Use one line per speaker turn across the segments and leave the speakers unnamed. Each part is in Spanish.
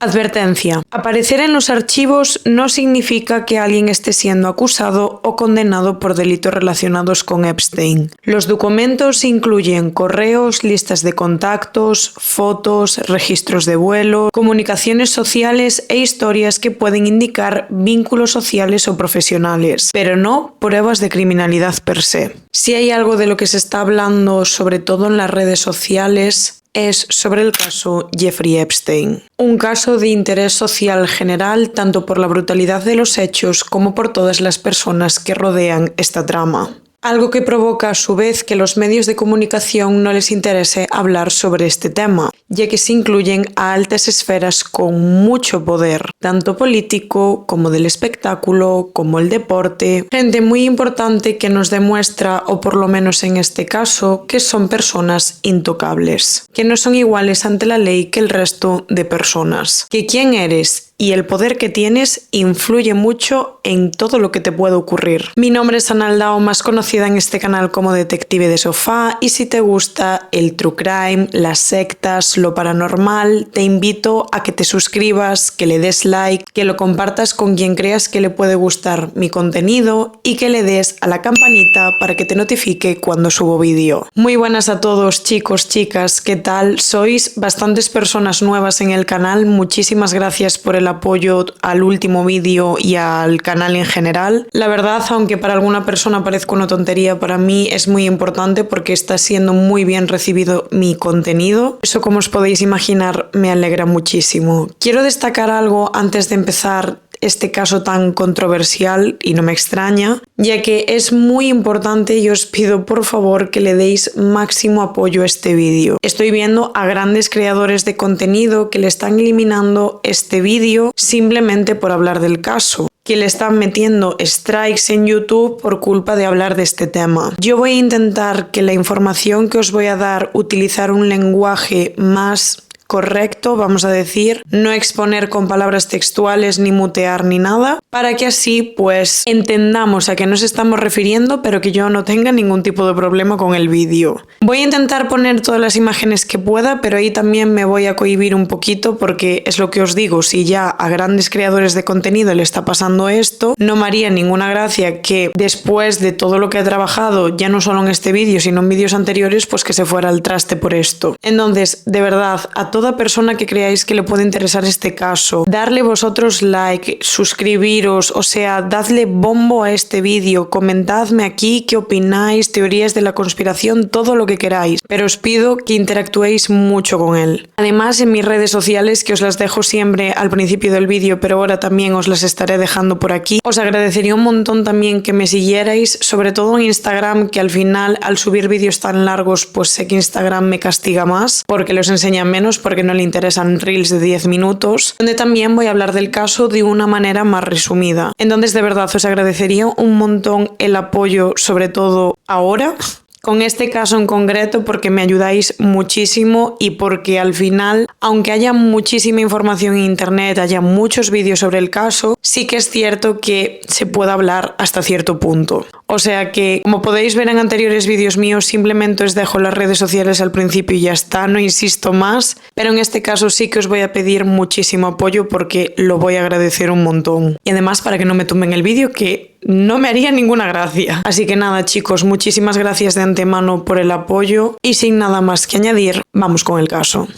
Advertencia. Aparecer en los archivos no significa que alguien esté siendo acusado o condenado por delitos relacionados con Epstein. Los documentos incluyen correos, listas de contactos, fotos, registros de vuelo, comunicaciones sociales e historias que pueden indicar vínculos sociales o profesionales, pero no pruebas de criminalidad per se. Si hay algo de lo que se está hablando, sobre todo en las redes sociales, es sobre el caso Jeffrey Epstein. Un caso de interés social general tanto por la brutalidad de los hechos como por todas las personas que rodean esta trama. Algo que provoca a su vez que los medios de comunicación no les interese hablar sobre este tema, ya que se incluyen a altas esferas con mucho poder, tanto político como del espectáculo, como el deporte, gente muy importante que nos demuestra, o por lo menos en este caso, que son personas intocables, que no son iguales ante la ley que el resto de personas, que quién eres y el poder que tienes influye mucho en todo lo que te puede ocurrir. Mi nombre es Ana Aldao, más conocida en este canal como Detective de Sofá, y si te gusta el true crime, las sectas, lo paranormal, te invito a que te suscribas, que le des like, que lo compartas con quien creas que le puede gustar mi contenido y que le des a la campanita para que te notifique cuando subo vídeo. Muy buenas a todos, chicos, chicas, ¿qué tal? Sois bastantes personas nuevas en el canal, muchísimas gracias por el apoyo al último vídeo y al canal en general. La verdad, aunque para alguna persona parezca una tontería, para mí es muy importante porque está siendo muy bien recibido mi contenido. Eso, como os podéis imaginar, me alegra muchísimo. Quiero destacar algo antes de empezar este caso tan controversial, y no me extraña, ya que es muy importante y os pido por favor que le deis máximo apoyo a este vídeo. Estoy viendo a grandes creadores de contenido que le están eliminando este vídeo simplemente por hablar del caso, que le están metiendo strikes en YouTube por culpa de hablar de este tema. Yo voy a intentar que la información que os voy a dar utilizar un lenguaje más correcto, vamos a decir, no exponer con palabras textuales ni mutear ni nada, para que así pues entendamos a qué nos estamos refiriendo, pero que yo no tenga ningún tipo de problema con el vídeo. Voy a intentar poner todas las imágenes que pueda, pero ahí también me voy a cohibir un poquito porque es lo que os digo, si ya a grandes creadores de contenido le está pasando esto, no me haría ninguna gracia que después de todo lo que he trabajado, ya no solo en este vídeo, sino en vídeos anteriores, pues que se fuera al traste por esto. Entonces, de verdad, a toda persona que creáis que le puede interesar este caso, darle vosotros like, suscribiros, o sea, dadle bombo a este vídeo, comentadme aquí qué opináis, teorías de la conspiración, todo lo que queráis, pero os pido que interactuéis mucho con él. Además, en mis redes sociales, que os las dejo siempre al principio del vídeo, pero ahora también os las estaré dejando por aquí, os agradecería un montón también que me siguierais, sobre todo en Instagram, que al final, al subir vídeos tan largos, pues sé que Instagram me castiga más, porque los enseña menos, porque no le interesan reels de 10 minutos, donde también voy a hablar del caso de una manera más resumida. Entonces, de verdad, os agradecería un montón el apoyo, sobre todo ahora, con este caso en concreto, porque me ayudáis muchísimo y porque al final, aunque haya muchísima información en internet, haya muchos vídeos sobre el caso, sí que es cierto que se puede hablar hasta cierto punto. O sea que, como podéis ver en anteriores vídeos míos, simplemente os dejo las redes sociales al principio y ya está, no insisto más, pero en este caso sí que os voy a pedir muchísimo apoyo porque lo voy a agradecer un montón. Y además para que no me tumben el vídeo, que no me haría ninguna gracia. Así que nada, chicos, muchísimas gracias de antemano por el apoyo y sin nada más que añadir, vamos con el caso.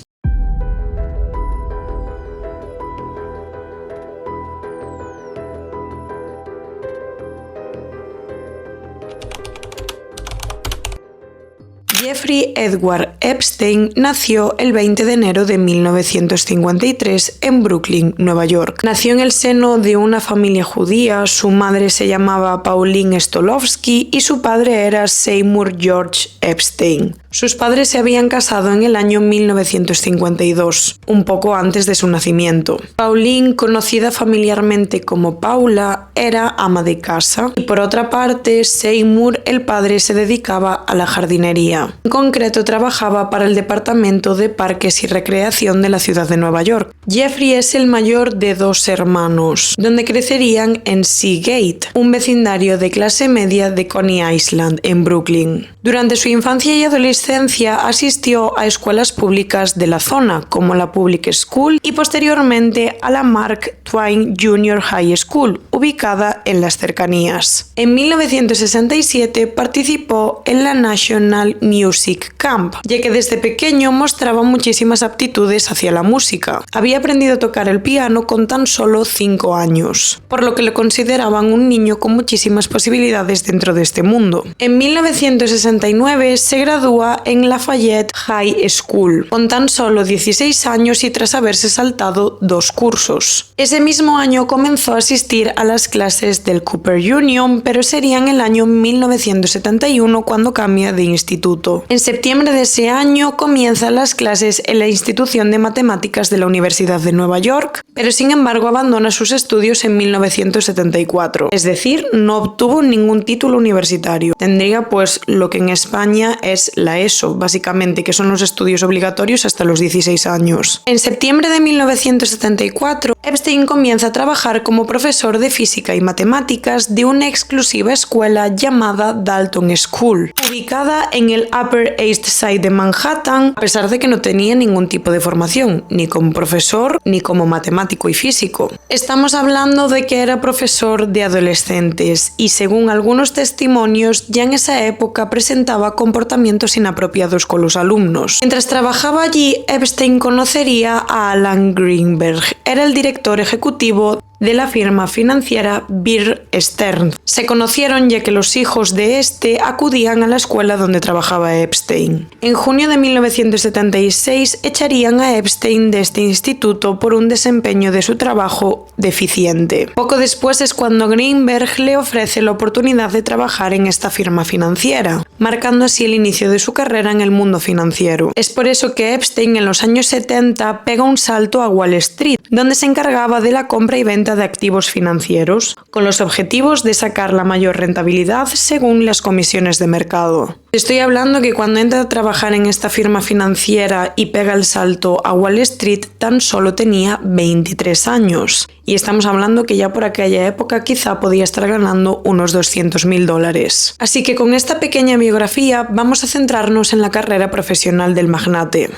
Jeffrey Edward Epstein nació el 20 de enero de 1953 en Brooklyn, Nueva York. Nació en el seno de una familia judía, su madre se llamaba Pauline Stolovsky y su padre era Seymour George Epstein. Sus padres se habían casado en el año 1952, un poco antes de su nacimiento. Pauline, conocida familiarmente como Paula, era ama de casa y por otra parte, Seymour, el padre, se dedicaba a la jardinería. California. En concreto, trabajaba para el Departamento de Parques y Recreación de la ciudad de Nueva York. Jeffrey es el mayor de 2 hermanos, donde crecerían en Seagate, un vecindario de clase media de Coney Island, en Brooklyn. Durante su infancia y adolescencia asistió a escuelas públicas de la zona, como la Public School, y posteriormente a la Mark Twain Junior High School, ubicada en las cercanías. En 1967 participó en la National Music Camp, ya que desde pequeño mostraba muchísimas aptitudes hacia la música. Había aprendido a tocar el piano con tan solo 5 años, por lo que lo consideraban un niño con muchísimas posibilidades dentro de este mundo. En 1969 se gradúa en Lafayette High School, con tan solo 16 años y tras haberse saltado 2 cursos. Ese mismo año comenzó a asistir a las clases del Cooper Union, pero sería en el año 1971 cuando cambia de instituto. En septiembre de ese año comienza las clases en la Institución de Matemáticas de la Universidad de Nueva York, pero sin embargo abandona sus estudios en 1974, es decir, no obtuvo ningún título universitario. Tendría pues lo que en España es la ESO, básicamente, que son los estudios obligatorios hasta los 16 años. En septiembre de 1974, Epstein comienza a trabajar como profesor de física y matemáticas de una exclusiva escuela llamada Dalton School, ubicada en el Upper East Side de Manhattan, a pesar de que no tenía ningún tipo de formación, ni como profesor ni como matemático y físico. Estamos hablando de que era profesor de adolescentes y, según algunos testimonios, ya en esa época presentaba comportamientos inapropiados con los alumnos. Mientras trabajaba allí, Epstein conocería a Alan Greenberg. Era el director ejecutivo de la firma financiera Bear Stearns. Se conocieron ya que los hijos de este acudían a la escuela donde trabajaba Epstein. En junio de 1976 echarían a Epstein de este instituto por un desempeño de su trabajo deficiente. Poco después es cuando Greenberg le ofrece la oportunidad de trabajar en esta firma financiera, marcando así el inicio de su carrera en el mundo financiero. Es por eso que Epstein en los años 70 pega un salto a Wall Street, donde se encargaba de la compra y venta de activos financieros, con los objetivos de sacar la mayor rentabilidad según las comisiones de mercado. Estoy hablando que cuando entra a trabajar en esta firma financiera y pega el salto a Wall Street, tan solo tenía 23 años. Y estamos hablando que ya por aquella época quizá podía estar ganando unos $200.000. Así que con esta pequeña biografía vamos a centrarnos en la carrera profesional del magnate.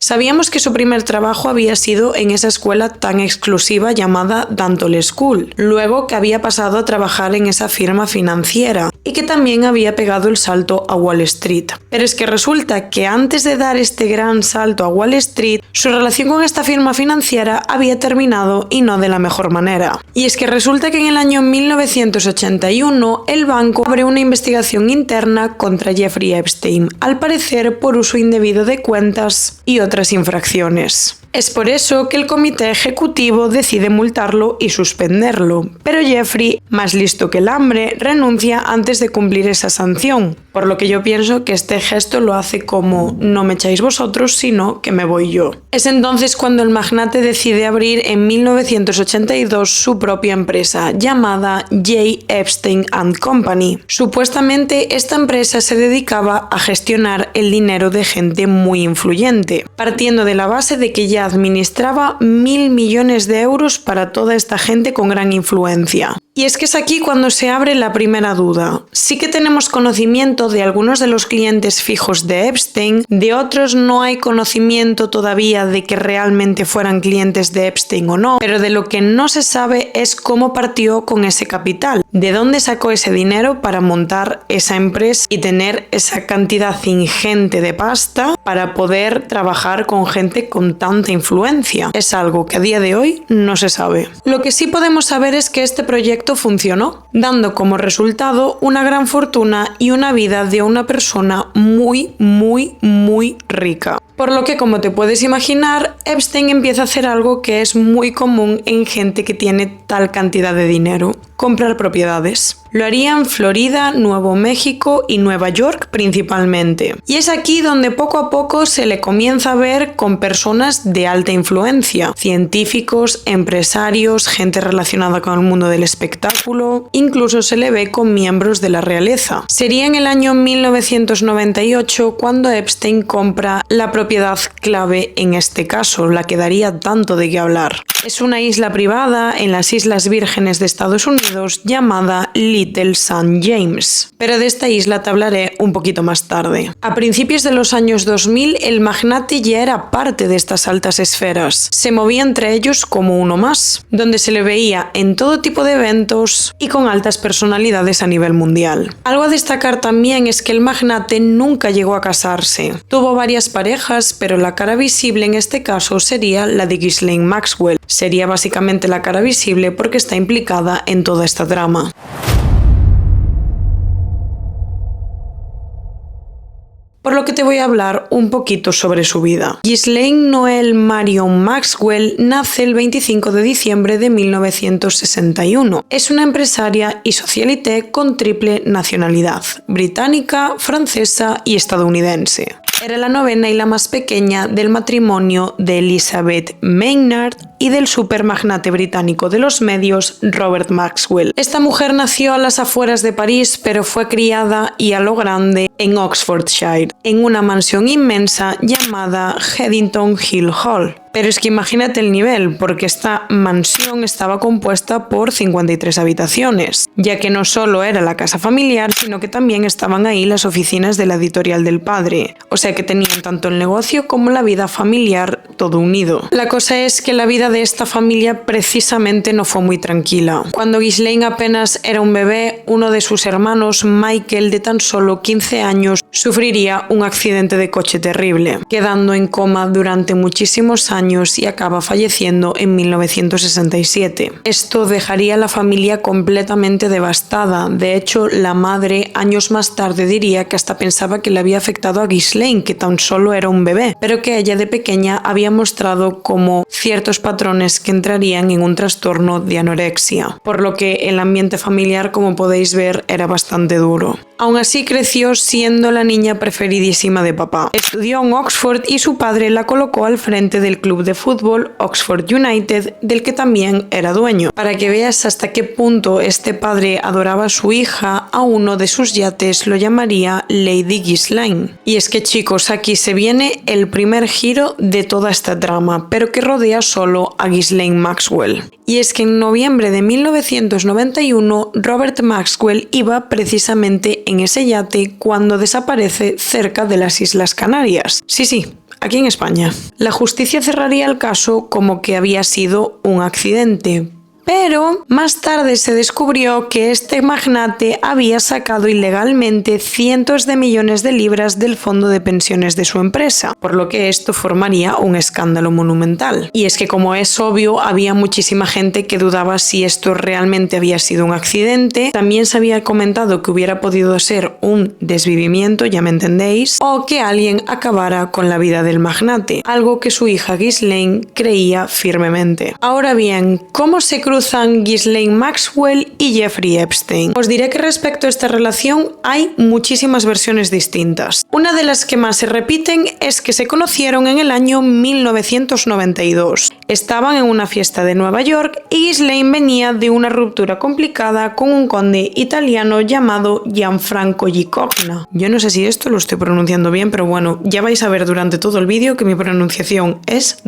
Sabíamos que su primer trabajo había sido en esa escuela tan exclusiva llamada Dalton School, luego que había pasado a trabajar en esa firma financiera y que también había pegado el salto a Wall Street. Pero es que resulta que antes de dar este gran salto a Wall Street, su relación con esta firma financiera había terminado y no de la mejor manera. Y es que resulta que en el año 1981 el banco abre una investigación interna contra Jeffrey Epstein, al parecer por uso indebido de cuentas y otras infracciones. Es por eso que el comité ejecutivo decide multarlo y suspenderlo, pero Jeffrey, más listo que el hambre, renuncia antes de cumplir esa sanción, por lo que yo pienso que este gesto lo hace como no me echáis vosotros, sino que me voy yo. Es entonces cuando el magnate decide abrir en 1982 su propia empresa, llamada J. Epstein & Company. Supuestamente esta empresa se dedicaba a gestionar el dinero de gente muy influyente, partiendo de la base de que ya administraba 1.000 millones de euros para toda esta gente con gran influencia. Y es que es aquí cuando se abre la primera duda. Sí que tenemos conocimiento de algunos de los clientes fijos de Epstein, de otros no hay conocimiento todavía de que realmente fueran clientes de Epstein o no, pero de lo que no se sabe es cómo partió con ese capital, de dónde sacó ese dinero para montar esa empresa y tener esa cantidad ingente de pasta para poder trabajar con gente con tanta influencia. Es algo que a día de hoy no se sabe. Lo que sí podemos saber es que este proyecto funcionó, dando como resultado una gran fortuna y una vida de una persona muy rica. Por lo que, como te puedes imaginar, Epstein empieza a hacer algo que es muy común en gente que tiene tal cantidad de dinero: comprar propiedades. Lo haría en Florida, Nuevo México y Nueva York principalmente. Y es aquí donde poco a poco se le comienza a ver con personas de alta influencia, científicos, empresarios, gente relacionada con el mundo del espectáculo, incluso se le ve con miembros de la realeza. Sería en el año 1998 cuando Epstein compra la propiedad clave en este caso, la que daría tanto de qué hablar. Es una isla privada en las Islas Vírgenes de Estados Unidos llamada Little St. James, pero de esta isla te hablaré un poquito más tarde. A principios de los años 2000, el magnate ya era parte de estas altas esferas. Se movía entre ellos como uno más, donde se le veía en todo tipo de eventos y con altas personalidades a nivel mundial. Algo a destacar también es que el magnate nunca llegó a casarse. Tuvo varias parejas, pero la cara visible en este caso sería la de Ghislaine Maxwell. Sería básicamente la cara visible porque está implicada en toda esta trama. Por lo que te voy a hablar un poquito sobre su vida. Ghislaine Noel Marion Maxwell nace el 25 de diciembre de 1961. Es una empresaria y socialité con triple nacionalidad, británica, francesa y estadounidense. Era la novena y la más pequeña del matrimonio de Elizabeth Maynard y del supermagnate británico de los medios Robert Maxwell. Esta mujer nació a las afueras de París, pero fue criada y a lo grande en Oxfordshire, en una mansión inmensa llamada Headington Hill Hall. Pero es que imagínate el nivel, porque esta mansión estaba compuesta por 53 habitaciones, ya que no solo era la casa familiar, sino que también estaban ahí las oficinas de la editorial del padre. O sea que tenían tanto el negocio como la vida familiar todo unido. La cosa es que la vida de esta familia precisamente no fue muy tranquila. Cuando Ghislaine apenas era un bebé, uno de sus hermanos, Michael, de tan solo 15 años, sufriría un accidente de coche terrible, quedando en coma durante muchísimos años y acaba falleciendo en 1967. Esto dejaría a la familia completamente devastada. De hecho, la madre años más tarde diría que hasta pensaba que le había afectado a Ghislaine, que tan solo era un bebé, pero que ella de pequeña había mostrado como ciertos patrones que entrarían en un trastorno de anorexia, por lo que el ambiente familiar, como podéis ver, era bastante duro. Aún así creció siendo la niña preferidísima de papá. Estudió en Oxford y su padre la colocó al frente del club de fútbol Oxford United, del que también era dueño. Para que veas hasta qué punto este padre adoraba a su hija, a uno de sus yates lo llamaría Lady Ghislaine. Y es que chicos, aquí se viene el primer giro de toda esta trama, pero que rodea solo a Ghislaine Maxwell. Y es que en noviembre de 1991, Robert Maxwell iba precisamente en ese yate cuando desaparece cerca de las Islas Canarias. Sí, aquí en España. La justicia cerraría el caso como que había sido un accidente, pero más tarde se descubrió que este magnate había sacado ilegalmente cientos de millones de libras del fondo de pensiones de su empresa, por lo que esto formaría un escándalo monumental. Y es que, como es obvio, había muchísima gente que dudaba si esto realmente había sido un accidente. También se había comentado que hubiera podido ser un desvivimiento, ya me entendéis, o que alguien acabara con la vida del magnate, algo que su hija Ghislaine creía firmemente. Ahora bien, ¿cómo se cruzan Ghislaine Maxwell y Jeffrey Epstein? Os diré que respecto a esta relación hay muchísimas versiones distintas. Una de las que más se repiten es que se conocieron en el año 1992. Estaban en una fiesta de Nueva York y Ghislaine venía de una ruptura complicada con un conde italiano llamado Gianfranco Gicogna. Yo no sé si esto lo estoy pronunciando bien, pero bueno, ya vais a ver durante todo el vídeo que mi pronunciación es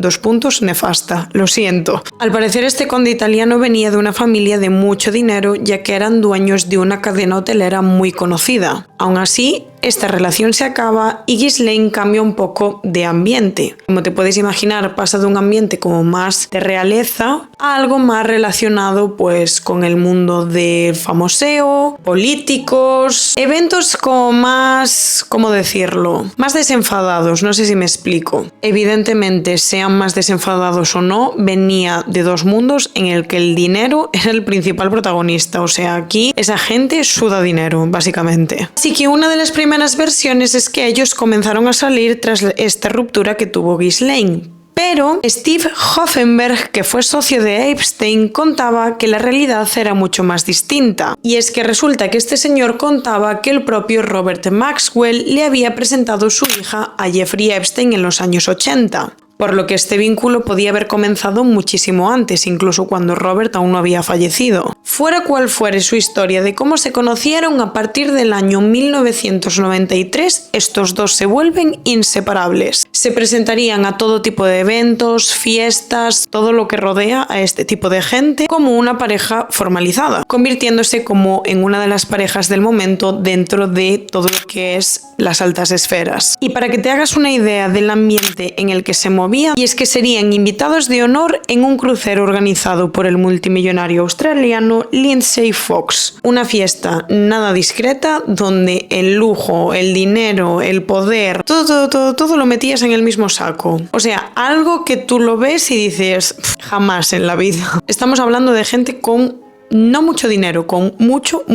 nefasta. Lo siento. Al parecer este conde italiano venía de una familia de mucho dinero, ya que eran dueños de una cadena hotelera muy conocida. Aún así, esta relación se acaba y Ghislaine cambia un poco de ambiente. Como te puedes imaginar, pasa de un ambiente como más de realeza a algo más relacionado pues con el mundo del famoseo, políticos, eventos como más, ¿cómo decirlo? Más desenfadados, no sé si me explico. Evidentemente, sean más desenfadados o no, venía de dos mundos en el que el dinero era el principal protagonista. O sea, aquí esa gente suda dinero, básicamente. Así que una de las primeras versiones es que ellos comenzaron a salir tras esta ruptura que tuvo Ghislaine. Pero Steve Hoffenberg, que fue socio de Epstein, contaba que la realidad era mucho más distinta. Y es que resulta que este señor contaba que el propio Robert Maxwell le había presentado su hija a Jeffrey Epstein en los años 80. por lo que este vínculo podía haber comenzado muchísimo antes, incluso cuando Robert aún no había fallecido. Fuera cual fuere su historia de cómo se conocieron, a partir del año 1993 estos dos se vuelven inseparables. Se presentarían a todo tipo de eventos, fiestas, todo lo que rodea a este tipo de gente como una pareja formalizada, convirtiéndose como en una de las parejas del momento dentro de todo lo que es las altas esferas. Y para que te hagas una idea del ambiente en el que se movían, y es que serían invitados de honor en un crucero organizado por el multimillonario australiano Lindsay Fox. Una fiesta nada discreta donde el lujo, el dinero, el poder, todo lo metías en el mismo saco. O sea, algo que tú lo ves y dices, jamás en la vida. Estamos hablando de gente con no mucho dinero, con mucho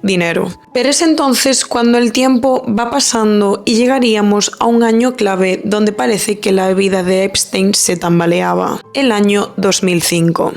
dinero. Pero es entonces cuando el tiempo va pasando y llegaríamos a un año clave donde parece que la vida de Epstein se tambaleaba. El año 2005.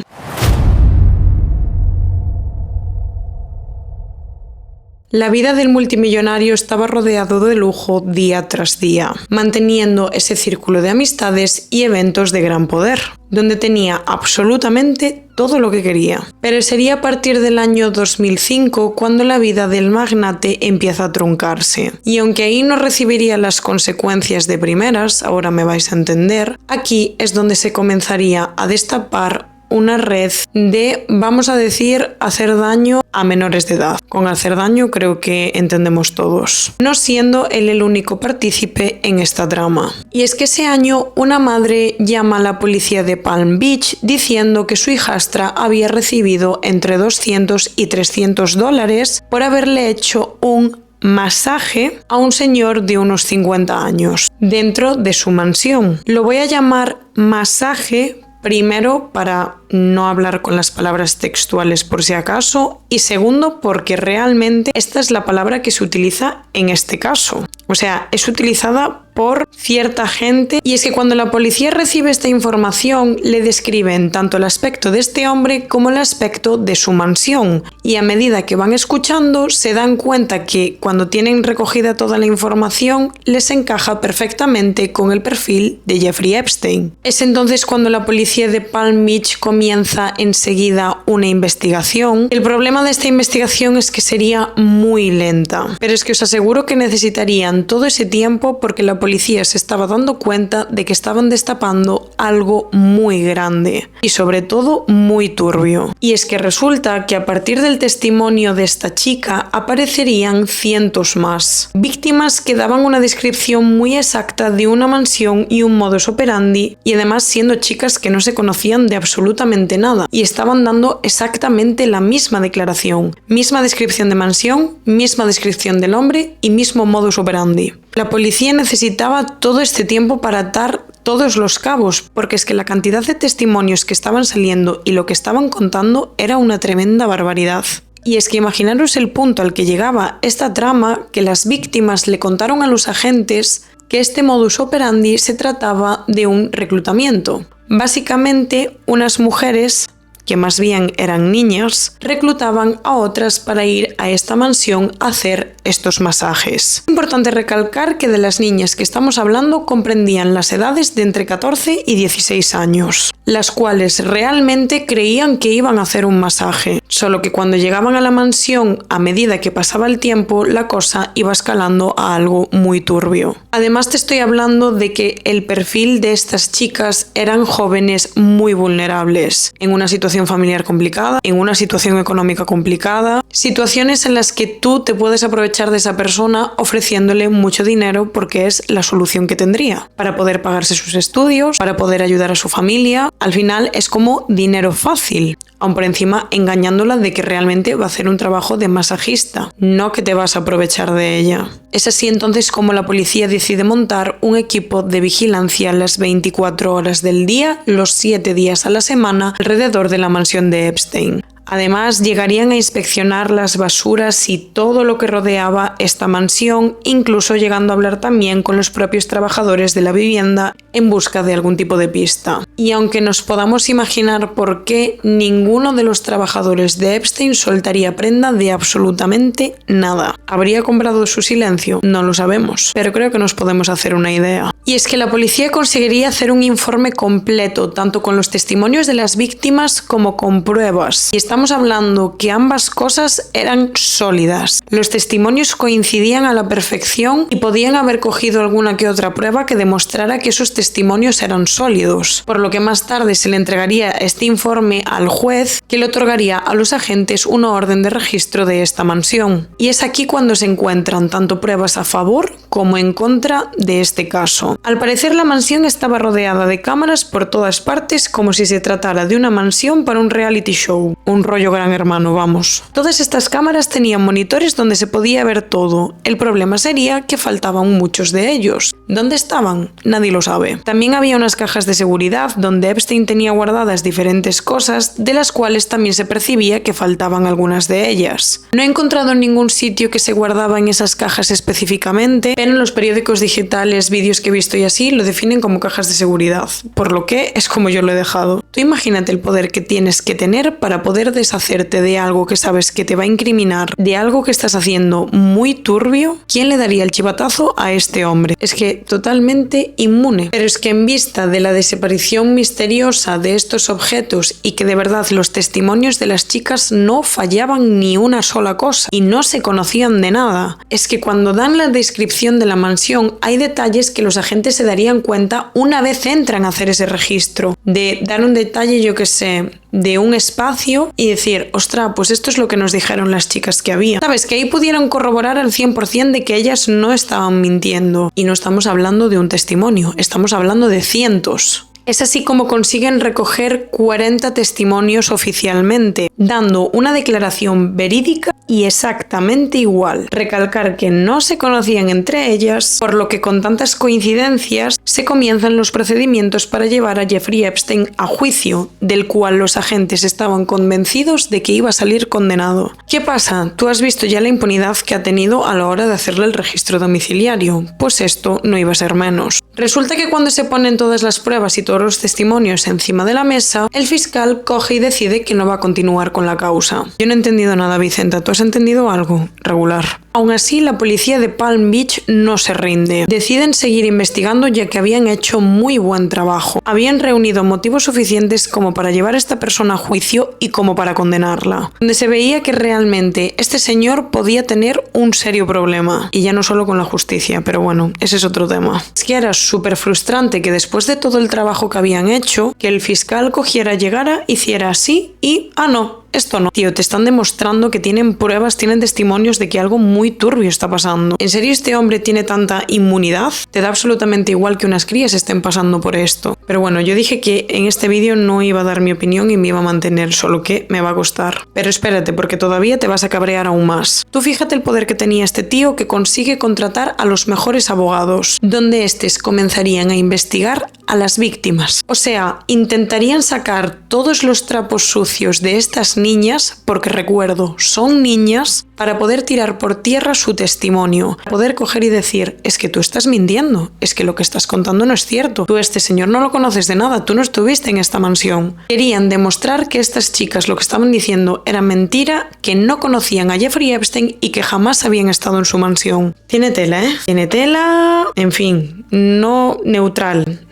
La vida del multimillonario estaba rodeado de lujo día tras día, manteniendo ese círculo de amistades y eventos de gran poder, donde tenía absolutamente todo lo que quería. Pero sería a partir del año 2005 cuando la vida del magnate empieza a truncarse. Y aunque ahí no recibiría las consecuencias de primeras, ahora me vais a entender, aquí es donde se comenzaría a destapar una red de, vamos a decir, hacer daño a menores de edad. Con hacer daño creo que entendemos todos, no siendo él el único partícipe en esta trama. Y es que ese año una madre llama a la policía de Palm Beach diciendo que su hijastra había recibido entre 200 y 300 dólares por haberle hecho un masaje a un señor de unos 50 años dentro de su mansión. Lo voy a llamar masaje, primero, para no hablar con las palabras textuales por si acaso, y segundo, porque realmente esta es la palabra que se utiliza en este caso. O sea, es utilizada por cierta gente, y es que cuando la policía recibe esta información le describen tanto el aspecto de este hombre como el aspecto de su mansión, y a medida que van escuchando se dan cuenta que cuando tienen recogida toda la información les encaja perfectamente con el perfil de Jeffrey Epstein. Es entonces cuando la policía de Palm Beach comienza enseguida una investigación. El problema de esta investigación es que sería muy lenta, pero es que os aseguro que necesitarían todo ese tiempo porque la policía se estaba dando cuenta de que estaban destapando algo muy grande y sobre todo muy turbio. Y es que resulta que a partir del testimonio de esta chica aparecerían cientos más. Víctimas que daban una descripción muy exacta de una mansión y un modus operandi, y además siendo chicas que no se conocían de absolutamente nada y estaban dando exactamente la misma declaración, misma descripción de mansión, misma descripción del hombre y mismo modus operandi. La policía necesitaba todo este tiempo para atar todos los cabos, porque es que la cantidad de testimonios que estaban saliendo y lo que estaban contando era una tremenda barbaridad. Y es que imaginaros el punto al que llegaba esta trama, que las víctimas le contaron a los agentes que este modus operandi se trataba de un reclutamiento. Básicamente, unas mujeres, que más bien eran niñas, reclutaban a otras para ir a esta mansión a hacer estos masajes. Es importante recalcar que de las niñas que estamos hablando comprendían las edades de entre 14 y 16 años, las cuales realmente creían que iban a hacer un masaje, solo que cuando llegaban a la mansión, a medida que pasaba el tiempo, la cosa iba escalando a algo muy turbio. Además te estoy hablando de que el perfil de estas chicas eran jóvenes muy vulnerables, en una situación familiar complicada, en una situación económica complicada, situaciones en las que tú te puedes aprovechar de esa persona ofreciéndole mucho dinero porque es la solución que tendría para poder pagarse sus estudios, para poder ayudar a su familia. Al final es como dinero fácil, aun por encima engañándola de que realmente va a hacer un trabajo de masajista, no que te vas a aprovechar de ella. Es así entonces como la policía decide montar un equipo de vigilancia las 24 horas del día, los 7 días a la semana, alrededor de la mansión de Epstein. Además, llegarían a inspeccionar las basuras y todo lo que rodeaba esta mansión, incluso llegando a hablar también con los propios trabajadores de la vivienda en busca de algún tipo de pista. Y aunque nos podamos imaginar por qué, ninguno de los trabajadores de Epstein soltaría prenda de absolutamente nada. ¿Habría comprado su silencio? No lo sabemos, pero creo que nos podemos hacer una idea. Y es que la policía conseguiría hacer un informe completo, tanto con los testimonios de las víctimas como con pruebas. Y estamos hablando que ambas cosas eran sólidas. Los testimonios coincidían a la perfección y podían haber cogido alguna que otra prueba que demostrara que esos testimonios eran sólidos, por lo que más tarde se le entregaría este informe al juez, que le otorgaría a los agentes una orden de registro de esta mansión. Y es aquí cuando se encuentran tanto pruebas a favor como en contra de este caso. Al parecer, la mansión estaba rodeada de cámaras por todas partes, como si se tratara de una mansión para un reality show, un rollo Gran Hermano, vamos. Todas estas cámaras tenían monitores donde se podía ver todo. El problema sería que faltaban muchos de ellos. ¿Dónde estaban? Nadie lo sabe. También había unas cajas de seguridad donde Epstein tenía guardadas diferentes cosas, de las cuales también se percibía que faltaban algunas de ellas. No he encontrado en ningún sitio que se guardaba en esas cajas específicamente, pero en los periódicos digitales, vídeos que he visto y así, lo definen como cajas de seguridad, por lo que es como yo lo he dejado. Tú imagínate el poder que tienes que tener para poder deshacerte de algo que sabes que te va a incriminar, de algo que estás haciendo muy turbio. ¿Quién le daría el chivatazo a este hombre? Es que totalmente inmune. Pero es que en vista de la desaparición misteriosa de estos objetos y que de verdad los testimonios de las chicas no fallaban ni una sola cosa y no se conocían de nada, es que cuando dan la descripción de la mansión hay detalles que los agentes se darían cuenta una vez entran a hacer ese registro. De dar un detalle, yo que sé, de un espacio y decir, ostras, pues esto es lo que nos dijeron las chicas que había. ¿Sabes? Que ahí pudieron corroborar al 100% de que ellas no estaban mintiendo. Y no estamos hablando de un testimonio, estamos hablando de cientos. Es así como consiguen recoger 40 testimonios oficialmente, dando una declaración verídica y exactamente igual. Recalcar que no se conocían entre ellas, por lo que con tantas coincidencias se comienzan los procedimientos para llevar a Jeffrey Epstein a juicio, del cual los agentes estaban convencidos de que iba a salir condenado. ¿Qué pasa? Tú has visto ya la impunidad que ha tenido a la hora de hacerle el registro domiciliario, pues esto no iba a ser menos. Resulta que cuando se ponen todas las pruebas y todos los testimonios encima de la mesa, el fiscal coge y decide que no va a continuar con la causa. Yo no he entendido nada, Vicenta. ¿Tú has entendido algo? Regular. Aún así, la policía de Palm Beach no se rinde. Deciden seguir investigando ya que habían hecho muy buen trabajo. Habían reunido motivos suficientes como para llevar a esta persona a juicio y como para condenarla. Donde se veía que realmente este señor podía tener un serio problema. Y ya no solo con la justicia, pero bueno, ese es otro tema. Es que era súper frustrante que después de todo el trabajo que habían hecho, que el fiscal cogiera, llegara, hiciera así y no. Esto no. Tío, te están demostrando que tienen pruebas, tienen testimonios de que algo muy turbio está pasando. ¿En serio este hombre tiene tanta inmunidad? Te da absolutamente igual que unas crías estén pasando por esto. Pero bueno, yo dije que en este vídeo no iba a dar mi opinión y me iba a mantener, solo que me va a costar. Pero espérate, porque todavía te vas a cabrear aún más. Tú fíjate el poder que tenía este tío que consigue contratar a los mejores abogados, donde estos comenzarían a investigar a las víctimas. O sea, intentarían sacar todos los trapos sucios de estas niñas, porque recuerdo, son niñas, para poder tirar por tierra su testimonio, poder coger y decir, es que tú estás mintiendo, es que lo que estás contando no es cierto, tú este señor no lo conoces de nada, tú no estuviste en esta mansión. Querían demostrar que estas chicas lo que estaban diciendo era mentira, que no conocían a Jeffrey Epstein y que jamás habían estado en su mansión. Tiene tela, ¿eh? Tiene tela, en fin, no neutral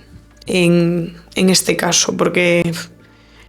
en este caso, porque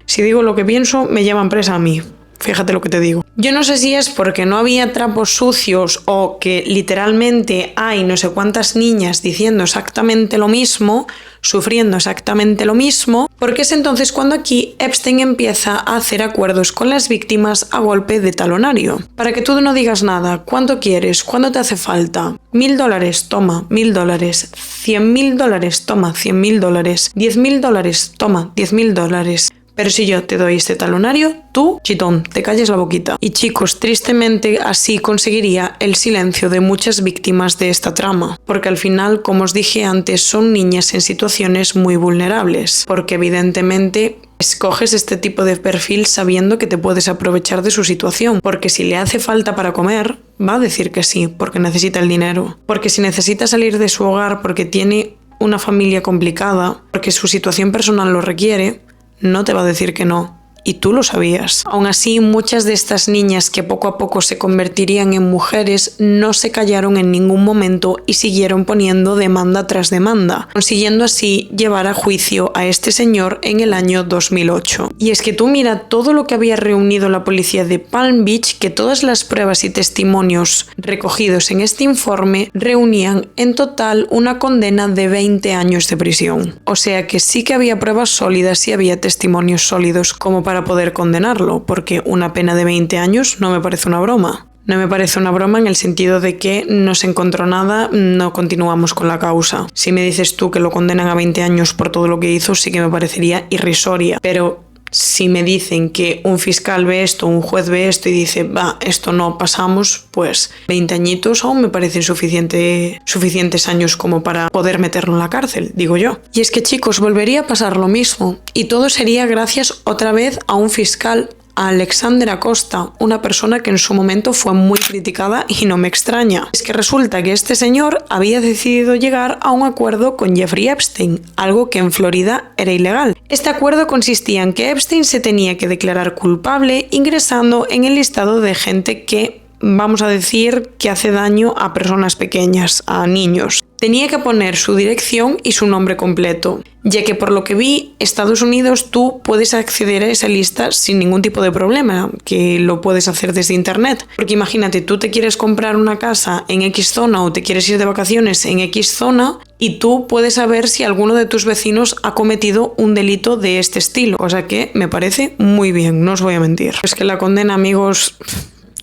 si digo lo que pienso, me llevan presa a mí. Fíjate lo que te digo. Yo no sé si es porque no había trapos sucios o que literalmente hay no sé cuántas niñas diciendo exactamente lo mismo, sufriendo exactamente lo mismo, porque es entonces cuando aquí Epstein empieza a hacer acuerdos con las víctimas a golpe de talonario. Para que tú no digas nada, ¿cuánto quieres? ¿Cuánto te hace falta? $1.000, toma, $1.000. $100.000, toma, $100.000. $10.000, toma, $10.000. Pero si yo te doy este talonario, tú, chitón, te calles la boquita. Y chicos, tristemente así conseguiría el silencio de muchas víctimas de esta trama. Porque al final, como os dije antes, son niñas en situaciones muy vulnerables. Porque evidentemente Escoges este tipo de perfil sabiendo que te puedes aprovechar de su situación, porque si le hace falta para comer, va a decir que sí, porque necesita el dinero. Porque si necesita salir de su hogar porque tiene una familia complicada, porque su situación personal lo requiere, no te va a decir que no. Y tú lo sabías. Aún así, muchas de estas niñas que poco a poco se convertirían en mujeres no se callaron en ningún momento y siguieron poniendo demanda tras demanda, consiguiendo así llevar a juicio a este señor en el año 2008. Y es que tú mira todo lo que había reunido la policía de Palm Beach, que todas las pruebas y testimonios recogidos en este informe reunían en total una condena de 20 años de prisión. O sea que sí que había pruebas sólidas y había testimonios sólidos como para poder condenarlo, porque una pena de 20 años no me parece una broma. No me parece una broma en el sentido de que no se encontró nada, no continuamos con la causa. Si me dices tú que lo condenan a 20 años por todo lo que hizo, sí que me parecería irrisoria. Pero si me dicen que un fiscal ve esto, un juez ve esto y dice, va, esto no pasamos, pues 20 añitos aún me parecen suficientes años como para poder meterlo en la cárcel, digo yo. Y es que, chicos, volvería a pasar lo mismo. Y todo sería gracias otra vez a un fiscal, a Alexander Acosta, una persona que en su momento fue muy criticada y no me extraña. Es que resulta que este señor había decidido llegar a un acuerdo con Jeffrey Epstein, algo que en Florida era ilegal. Este acuerdo consistía en que Epstein se tenía que declarar culpable ingresando en el listado de gente que, vamos a decir, que hace daño a personas pequeñas, a niños. Tenía que poner su dirección y su nombre completo, ya que por lo que vi, Estados Unidos tú puedes acceder a esa lista sin ningún tipo de problema, que lo puedes hacer desde internet. Porque imagínate, tú te quieres comprar una casa en X zona o te quieres ir de vacaciones en X zona y tú puedes saber si alguno de tus vecinos ha cometido un delito de este estilo, cosa que me parece muy bien, no os voy a mentir. Es que la condena, amigos...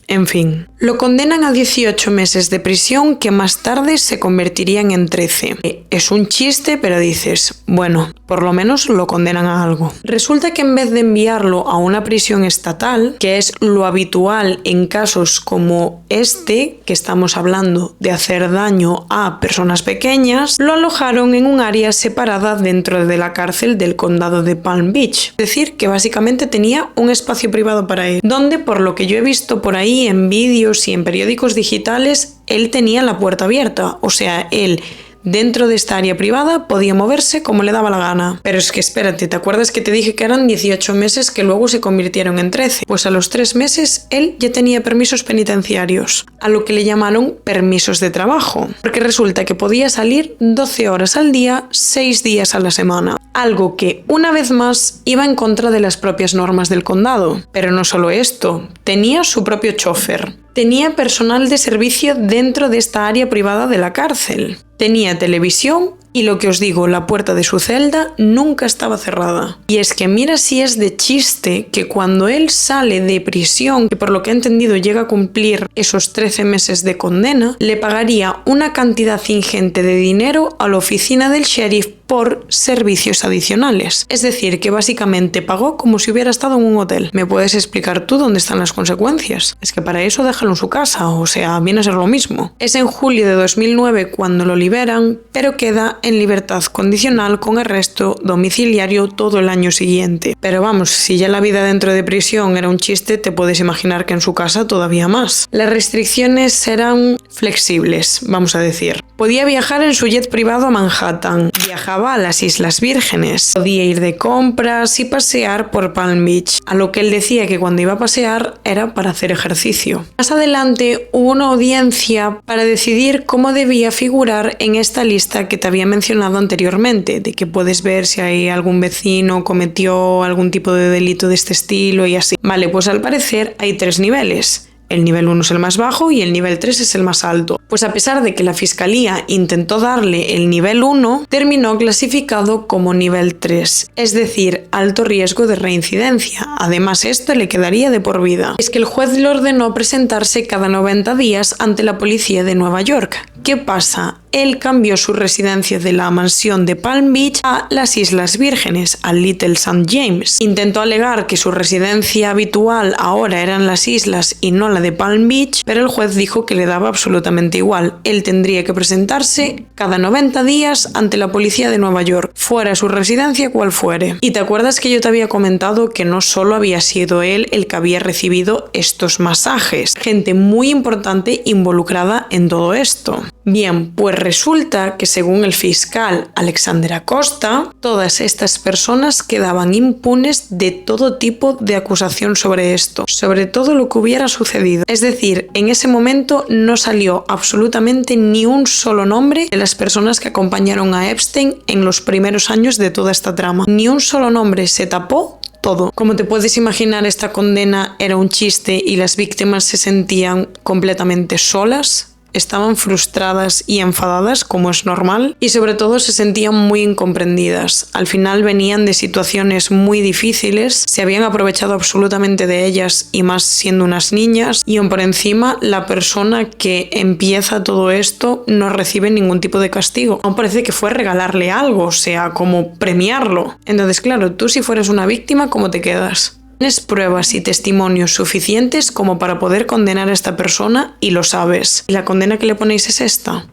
En fin, lo condenan a 18 meses de prisión que más tarde se convertirían en 13. Es un chiste, pero dices, bueno, por lo menos lo condenan a algo. Resulta que en vez de enviarlo a una prisión estatal, que es lo habitual en casos como este, que estamos hablando de hacer daño a personas pequeñas, lo alojaron en un área separada dentro de la cárcel del condado de Palm Beach. Es decir, que básicamente tenía un espacio privado para él, donde por lo que yo he visto por ahí en vídeos y en periódicos digitales, él tenía la puerta abierta, o sea, él dentro de esta área privada podía moverse como le daba la gana. Pero es que espérate, ¿te acuerdas que te dije que eran 18 meses que luego se convirtieron en 13? Pues a los 3 meses él ya tenía permisos penitenciarios, a lo que le llamaron permisos de trabajo, porque resulta que podía salir 12 horas al día, 6 días a la semana. Algo que, una vez más, iba en contra de las propias normas del condado. Pero no solo esto, tenía su propio chofer. Tenía personal de servicio dentro de esta área privada de la cárcel. Tenía televisión y lo que os digo, la puerta de su celda nunca estaba cerrada. Y es que mira si es de chiste que cuando él sale de prisión, que por lo que he entendido llega a cumplir esos 13 meses de condena, le pagaría una cantidad ingente de dinero a la oficina del sheriff por servicios adicionales. Es decir, que básicamente pagó como si hubiera estado en un hotel. ¿Me puedes explicar tú dónde están las consecuencias? Es que para eso déjalo en su casa, o sea, viene a ser lo mismo. Es en julio de 2009 cuando lo liberan, pero queda en libertad condicional con arresto domiciliario todo el año siguiente. Pero vamos, si ya la vida dentro de prisión era un chiste, te puedes imaginar que en su casa todavía más. Las restricciones eran flexibles, vamos a decir. Podía viajar en su jet privado a Manhattan, viajaba a las Islas Vírgenes, podía ir de compras y pasear por Palm Beach, a lo que él decía que cuando iba a pasear era para hacer ejercicio. Más adelante hubo una audiencia para decidir cómo debía figurar en esta lista que te había mencionado anteriormente, de que puedes ver si hay algún vecino cometió algún tipo de delito de este estilo y así. Vale, pues al parecer hay 3 niveles. El nivel 1 es el más bajo y el nivel 3 es el más alto. Pues a pesar de que la fiscalía intentó darle el nivel 1, terminó clasificado como nivel 3, es decir, alto riesgo de reincidencia. Además, esto le quedaría de por vida. Es que el juez le ordenó presentarse cada 90 días ante la policía de Nueva York. ¿Qué pasa? él cambió su residencia de la mansión de Palm Beach a las Islas Vírgenes, a Little St. James. Intentó alegar que su residencia habitual ahora eran las islas y no la de Palm Beach, pero el juez dijo que le daba absolutamente igual. Él tendría que presentarse cada 90 días ante la policía de Nueva York, fuera su residencia cual fuere. Y te acuerdas que yo te había comentado que no solo había sido él el que había recibido estos masajes, gente muy importante involucrada en todo esto. Bien, pues resulta que según el fiscal Alexander Acosta, todas estas personas quedaban impunes de todo tipo de acusación sobre esto, sobre todo lo que hubiera sucedido. Es decir, en ese momento no salió absolutamente ni un solo nombre de las personas que acompañaron a Epstein en los primeros años de toda esta trama. Ni un solo nombre, se tapó todo. Como te puedes imaginar, esta condena era un chiste y las víctimas se sentían completamente solas. Estaban frustradas y enfadadas, como es normal, y sobre todo se sentían muy incomprendidas. Al final venían de situaciones muy difíciles, se habían aprovechado absolutamente de ellas, y más siendo unas niñas, y aún por encima la persona que empieza todo esto no recibe ningún tipo de castigo. Aún parece que fue regalarle algo, o sea, como premiarlo. Entonces, claro, tú si fueras una víctima, ¿cómo te quedas? Tienes pruebas y testimonios suficientes como para poder condenar a esta persona y lo sabes. ¿Y la condena que le ponéis es esta?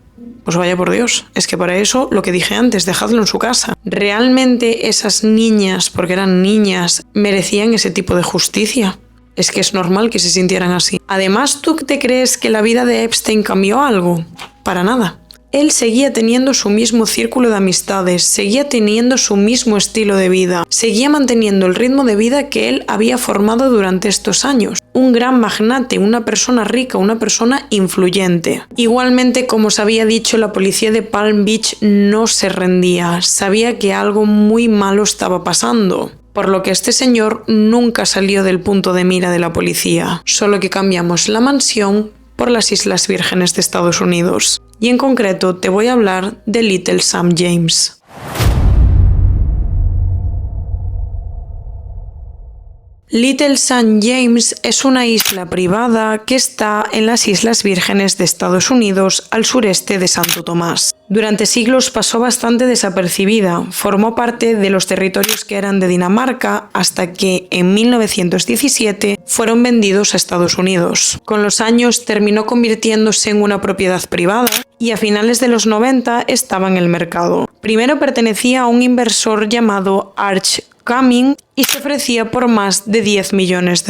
Pues vaya por Dios, es que para eso, lo que dije antes, dejadlo en su casa. ¿Realmente esas niñas, porque eran niñas, merecían ese tipo de justicia? Es que es normal que se sintieran así. Además, ¿tú te crees que la vida de Epstein cambió algo? Para nada. Él seguía teniendo su mismo círculo de amistades, seguía teniendo su mismo estilo de vida, seguía manteniendo el ritmo de vida que él había formado durante estos años. Un gran magnate, una persona rica, una persona influyente. Igualmente, como os había dicho, la policía de Palm Beach no se rendía, sabía que algo muy malo estaba pasando. Por lo que este señor nunca salió del punto de mira de la policía, solo que cambiamos la mansión por las Islas Vírgenes de Estados Unidos. Y en concreto te voy a hablar de Little St. James. Little St. James es una isla privada que está en las Islas Vírgenes de Estados Unidos al sureste de Santo Tomás. Durante siglos pasó bastante desapercibida, formó parte de los territorios que eran de Dinamarca hasta que en 1917 fueron vendidos a Estados Unidos. Con los años terminó convirtiéndose en una propiedad privada y a finales de los 90 estaba en el mercado. Primero pertenecía a un inversor llamado Arch Cumming y se ofrecía por más de $10 millones.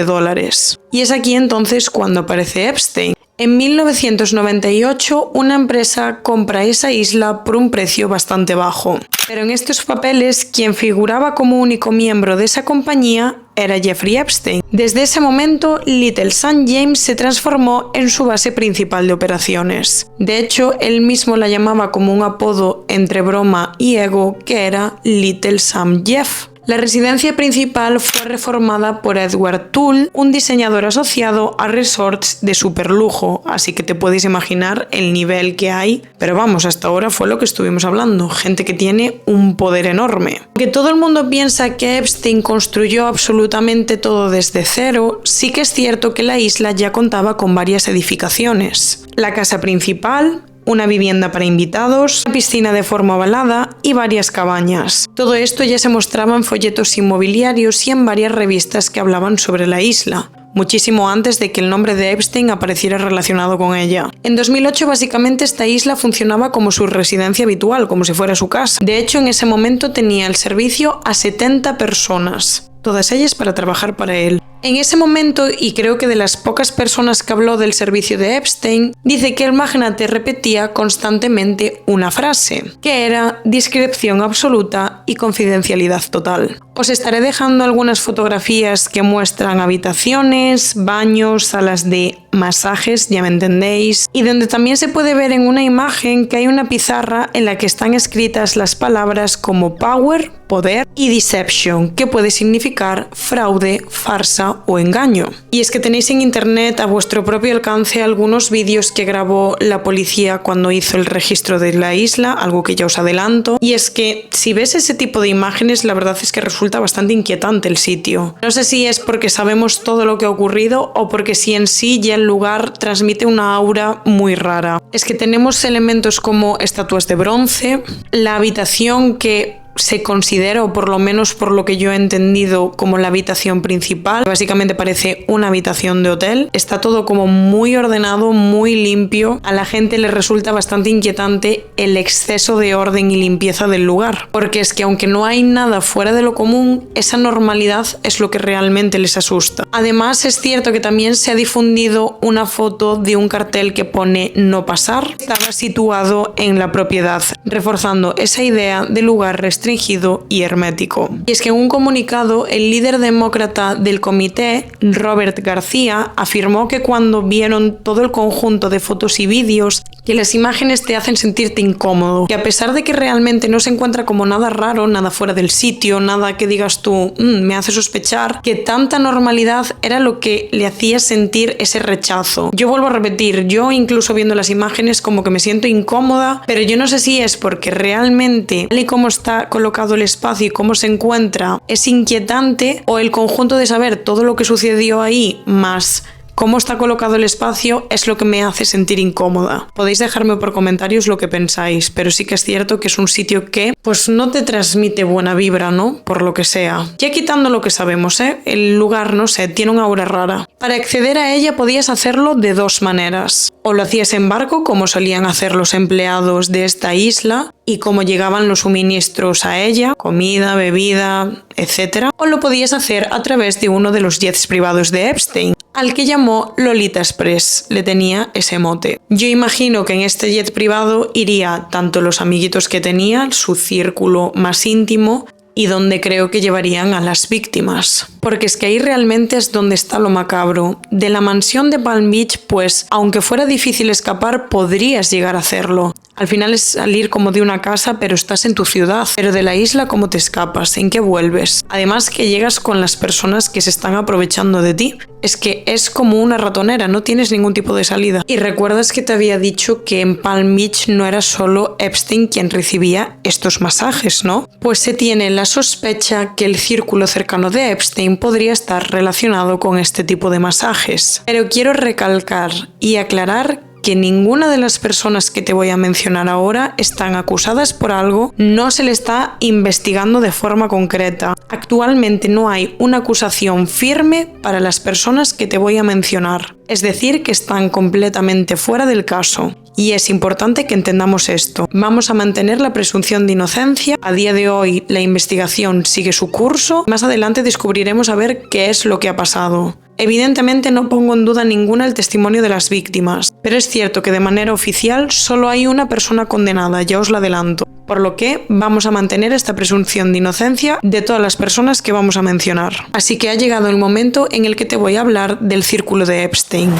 Y es aquí entonces cuando aparece Epstein. En 1998, una empresa compra esa isla por un precio bastante bajo. Pero en estos papeles, quien figuraba como único miembro de esa compañía era Jeffrey Epstein. Desde ese momento, Little St. James se transformó en su base principal de operaciones. De hecho, él mismo la llamaba como un apodo entre broma y ego, que era Little Sam Jeff. La residencia principal fue reformada por Edward Tull, un diseñador asociado a resorts de superlujo, así que te puedes imaginar el nivel que hay. Pero vamos, hasta ahora fue lo que estuvimos hablando, gente que tiene un poder enorme. Aunque todo el mundo piensa que Epstein construyó absolutamente todo desde cero, sí que es cierto que la isla ya contaba con varias edificaciones. La casa principal, una vivienda para invitados, una piscina de forma ovalada y varias cabañas. Todo esto ya se mostraba en folletos inmobiliarios y en varias revistas que hablaban sobre la isla, muchísimo antes de que el nombre de Epstein apareciera relacionado con ella. En 2008 básicamente esta isla funcionaba como su residencia habitual, como si fuera su casa. De hecho, en ese momento tenía el servicio a 70 personas, todas ellas para trabajar para él. En ese momento, y creo que de las pocas personas que habló del servicio de Epstein, dice que el magnate repetía constantemente una frase, que era discreción absoluta y confidencialidad total. Os estaré dejando algunas fotografías que muestran habitaciones, baños, salas de masajes, ya me entendéis, y donde también se puede ver en una imagen que hay una pizarra en la que están escritas las palabras como power, poder, y deception, que puede significar fraude, farsa farsa o engaño. Y es que tenéis en internet a vuestro propio alcance algunos vídeos que grabó la policía cuando hizo el registro de la isla, algo que ya os adelanto, y es que si ves ese tipo de imágenes, la verdad es que resulta bastante inquietante el sitio. No sé si es porque sabemos todo lo que ha ocurrido o porque si en sí ya el lugar transmite una aura muy rara. Es que tenemos elementos como estatuas de bronce, la habitación que se considera, o por lo menos por lo que yo he entendido, como la habitación principal. Básicamente parece una habitación de hotel. Está todo como muy ordenado, muy limpio. A la gente le resulta bastante inquietante el exceso de orden y limpieza del lugar. Porque es que aunque no hay nada fuera de lo común, esa normalidad es lo que realmente les asusta. Además, es cierto que también se ha difundido una foto de un cartel que pone "no pasar". Estaba situado en la propiedad, reforzando esa idea de lugar restringido y hermético. Y es que en un comunicado, el líder demócrata del comité, Robert García, afirmó que cuando vieron todo el conjunto de fotos y vídeos, que las imágenes te hacen sentirte incómodo, que a pesar de que realmente no se encuentra como nada raro, nada fuera del sitio, nada que digas tú, me hace sospechar, que tanta normalidad era lo que le hacía sentir ese rechazo. Yo vuelvo a repetir, yo incluso viendo las imágenes como que me siento incómoda, pero yo no sé si es porque realmente, tal y como está colocado el espacio y cómo se encuentra, es inquietante, o el conjunto de saber todo lo que sucedió ahí, más cómo está colocado el espacio, es lo que me hace sentir incómoda. Podéis dejarme por comentarios lo que pensáis, pero sí que es cierto que es un sitio que pues no te transmite buena vibra, ¿no? Por lo que sea. Ya quitando lo que sabemos, el lugar, no sé, tiene una aura rara. Para acceder a ella podías hacerlo de dos maneras. O lo hacías en barco, como solían hacer los empleados de esta isla, y cómo llegaban los suministros a ella, comida, bebida, etc. O lo podías hacer a través de uno de los jets privados de Epstein, al que llamó Lolita Express, le tenía ese mote. Yo imagino que en este jet privado iría tanto los amiguitos que tenía, su círculo más íntimo, y donde creo que llevarían a las víctimas. Porque es que ahí realmente es donde está lo macabro. De la mansión de Palm Beach, pues, aunque fuera difícil escapar, podrías llegar a hacerlo. Al final es salir como de una casa, pero estás en tu ciudad. Pero de la isla, ¿cómo te escapas? ¿En qué vuelves? Además que llegas con las personas que se están aprovechando de ti. Es que es como una ratonera, no tienes ningún tipo de salida. Y recuerdas que te había dicho que en Palm Beach no era solo Epstein quien recibía estos masajes, ¿no? Pues se tiene la sospecha que el círculo cercano de Epstein podría estar relacionado con este tipo de masajes. Pero quiero recalcar y aclarar que ninguna de las personas que te voy a mencionar ahora están acusadas por algo, no se le está investigando de forma concreta. Actualmente no hay una acusación firme para las personas que te voy a mencionar, es decir, que están completamente fuera del caso. Y es importante que entendamos esto. Vamos a mantener la presunción de inocencia. A día de hoy la investigación sigue su curso. Más adelante descubriremos a ver qué es lo que ha pasado. Evidentemente no pongo en duda ninguna el testimonio de las víctimas, pero es cierto que de manera oficial solo hay una persona condenada, ya os lo adelanto. Por lo que vamos a mantener esta presunción de inocencia de todas las personas que vamos a mencionar. Así que ha llegado el momento en el que te voy a hablar del círculo de Epstein.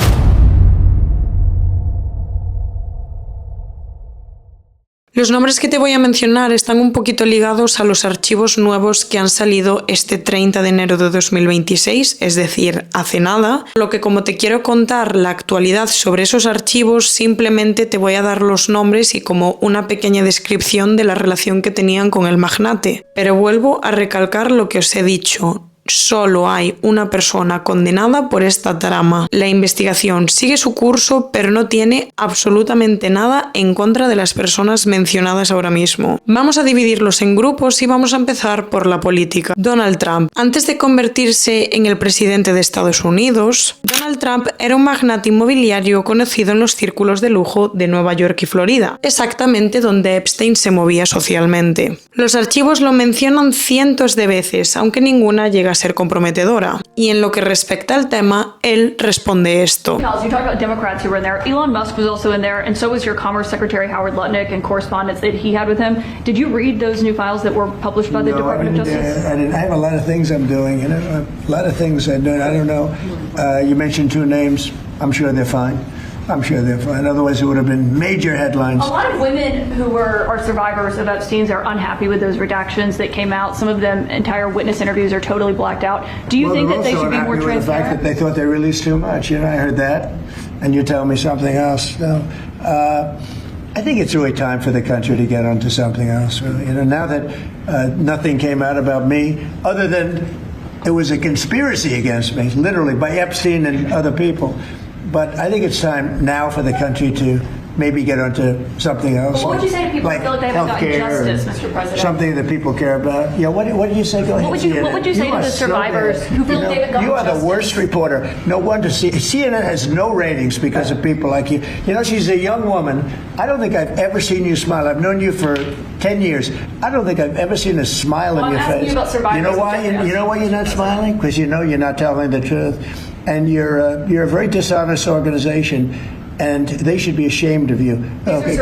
Los nombres que te voy a mencionar están un poquito ligados a los archivos nuevos que han salido este 30 de enero de 2026, es decir, hace nada. Lo que como te quiero contar la actualidad sobre esos archivos, simplemente te voy a dar los nombres y como una pequeña descripción de la relación que tenían con el magnate. Pero vuelvo a recalcar lo que os he dicho. Solo hay una persona condenada por esta trama. La investigación sigue su curso, pero no tiene absolutamente nada en contra de las personas mencionadas ahora mismo. Vamos a dividirlos en grupos y vamos a empezar por la política. Donald Trump. Antes de convertirse en el presidente de Estados Unidos, Donald Trump era un magnate inmobiliario conocido en los círculos de lujo de Nueva York y Florida, exactamente donde Epstein se movía socialmente. Los archivos lo mencionan cientos de veces, aunque ninguna llega a ser comprometedora. Y en lo que respecta al tema, él responde esto.
You talked about Democrats who were in there. Elon Musk was also in there, and so was your Commerce Secretary Howard Lutnick and correspondence that he had with him. Did you read those new files that were published by the Department of Justice?
I didn't. I have a lot of things I'm doing, a lot of things I'm doing. I don't know. You mentioned two names. I'm sure they're fine. I'm sure they're fine. Otherwise, it would have been major headlines.
A lot of women who are survivors of Epstein's are unhappy with those redactions that came out. Some of them, entire witness interviews are totally blacked out. Do you think that they should be more
transparent? The fact that they thought they released too much. You know, I heard that, and you tell me something else. No. I think it's really time for the country to get onto something else. Really. You know, now that nothing came out about me, other than it was a conspiracy against me, literally by Epstein and other people. But I think it's time now for the country to maybe get onto something else.
Well, what would you say to people who feel like they haven't gotten justice, Mr. President?
Something that people care about. Yeah, what did you say? Go ahead.
What would you say to the survivors who feel like they haven't gotten
justice? You are the worst reporter. No wonder CNN has no ratings because of people like you. You know, she's a young woman. I don't think I've ever seen you smile. I've known you for 10 years. I don't think I've ever seen a smile on your face.
You about survivors.
You know why? You know why you're not smiling? Because you know you're not telling the truth. And you're a very dishonest organization. And they should be ashamed of you. Okay,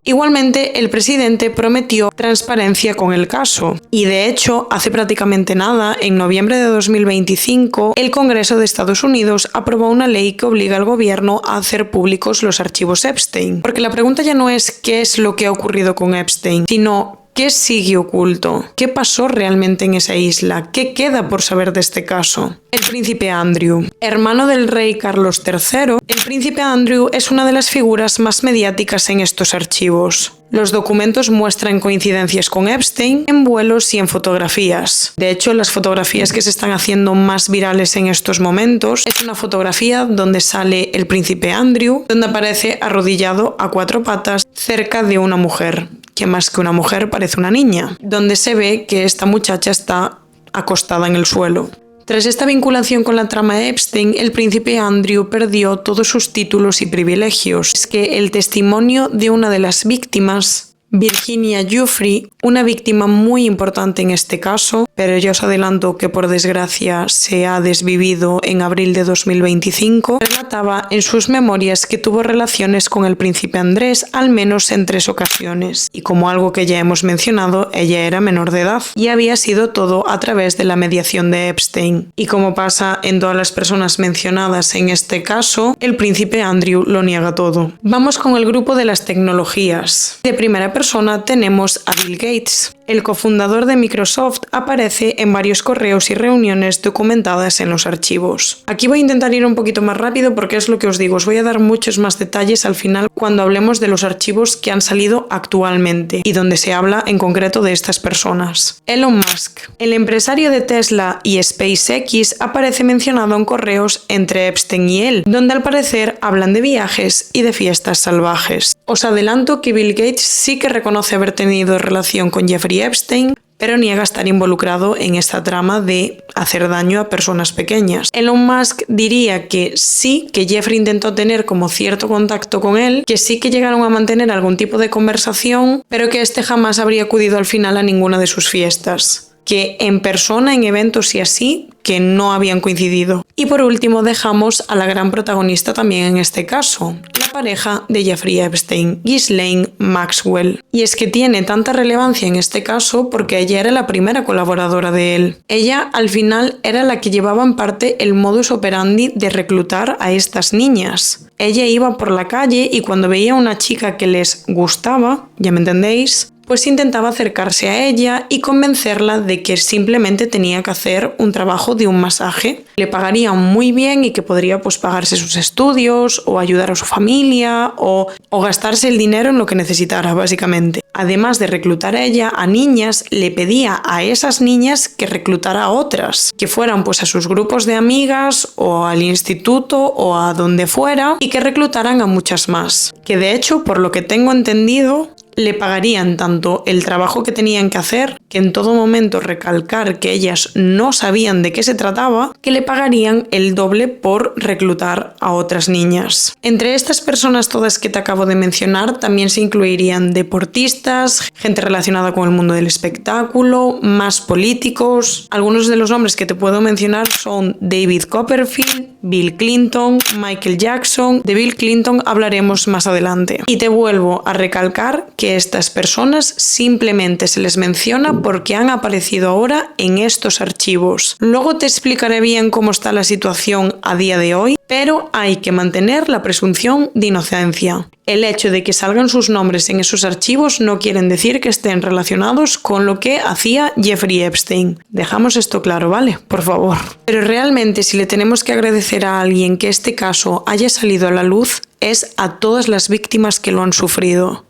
Igualmente, el presidente prometió transparencia con el caso. Y de hecho, hace prácticamente nada, en noviembre de 2025, el Congreso de Estados Unidos aprobó una ley que obliga al gobierno a hacer públicos los archivos Epstein. Porque la pregunta ya no es qué es lo que ha ocurrido con Epstein, sino ¿qué sigue oculto? ¿Qué pasó realmente en esa isla? ¿Qué queda por saber de este caso? El príncipe Andrew. Hermano del rey Carlos III, el príncipe Andrew es una de las figuras más mediáticas en estos archivos. Los documentos muestran coincidencias con Epstein en vuelos y en fotografías. De hecho, las fotografías que se están haciendo más virales en estos momentos es una fotografía donde sale el príncipe Andrew, donde aparece arrodillado a 4 patas cerca de una mujer, que más que una mujer parece una niña, donde se ve que esta muchacha está acostada en el suelo. Tras esta vinculación con la trama de Epstein, el príncipe Andrew perdió todos sus títulos y privilegios. Es que el testimonio de una de las víctimas, Virginia Giuffre, una víctima muy importante en este caso, pero ya os adelanto que por desgracia se ha desvivido en abril de 2025, relataba en sus memorias que tuvo relaciones con el príncipe Andrés al menos en 3 ocasiones. Y como algo que ya hemos mencionado, ella era menor de edad y había sido todo a través de la mediación de Epstein. Y como pasa en todas las personas mencionadas en este caso, el príncipe Andrew lo niega todo. Vamos con el grupo de las tecnologías. De primera persona tenemos a Bill Gates. El cofundador de Microsoft aparece en varios correos y reuniones documentadas en los archivos. Aquí voy a intentar ir un poquito más rápido porque es lo que os digo, os voy a dar muchos más detalles al final cuando hablemos de los archivos que han salido actualmente y donde se habla en concreto de estas personas. Elon Musk. El empresario de Tesla y SpaceX aparece mencionado en correos entre Epstein y él, donde al parecer hablan de viajes y de fiestas salvajes. Os adelanto que Bill Gates sí que reconoce haber tenido relación con Jeffrey Epstein, pero niega estar involucrado en esta trama de hacer daño a personas pequeñas. Elon Musk diría que sí, que Jeffrey intentó tener como cierto contacto con él, que sí que llegaron a mantener algún tipo de conversación, pero que este jamás habría acudido al final a ninguna de sus fiestas. Que en persona, en eventos y así, que no habían coincidido. Y por último dejamos a la gran protagonista también en este caso, la pareja de Jeffrey Epstein, Ghislaine Maxwell. Y es que tiene tanta relevancia en este caso porque ella era la primera colaboradora de él. Ella al final era la que llevaba en parte el modus operandi de reclutar a estas niñas. Ella iba por la calle y cuando veía a una chica que les gustaba, ya me entendéis, pues intentaba acercarse a ella y convencerla de que simplemente tenía que hacer un trabajo de un masaje. Le pagarían muy bien y que podría pues pagarse sus estudios o ayudar a su familia o gastarse el dinero en lo que necesitara básicamente. Además de reclutar a ella, a niñas, le pedía a esas niñas que reclutara a otras, que fueran pues a sus grupos de amigas o al instituto o a donde fuera y que reclutaran a muchas más. Que de hecho, por lo que tengo entendido, le pagarían tanto el trabajo que tenían que hacer, que en todo momento recalcar que ellas no sabían de qué se trataba, que le pagarían el doble por reclutar a otras niñas. Entre estas personas todas que te acabo de mencionar también se incluirían deportistas, gente relacionada con el mundo del espectáculo, más políticos. Algunos de los nombres que te puedo mencionar son David Copperfield, Bill Clinton, Michael Jackson. De Bill Clinton hablaremos más adelante. Y te vuelvo a recalcar que que estas personas simplemente se les menciona porque han aparecido ahora en estos archivos. Luego te explicaré bien cómo está la situación a día de hoy, pero hay que mantener la presunción de inocencia. El hecho de que salgan sus nombres en esos archivos no quiere decir que estén relacionados con lo que hacía Jeffrey Epstein. Dejamos esto claro, ¿vale? Por favor. Pero realmente, si le tenemos que agradecer a alguien que este caso haya salido a la luz, es a todas las víctimas que lo han sufrido.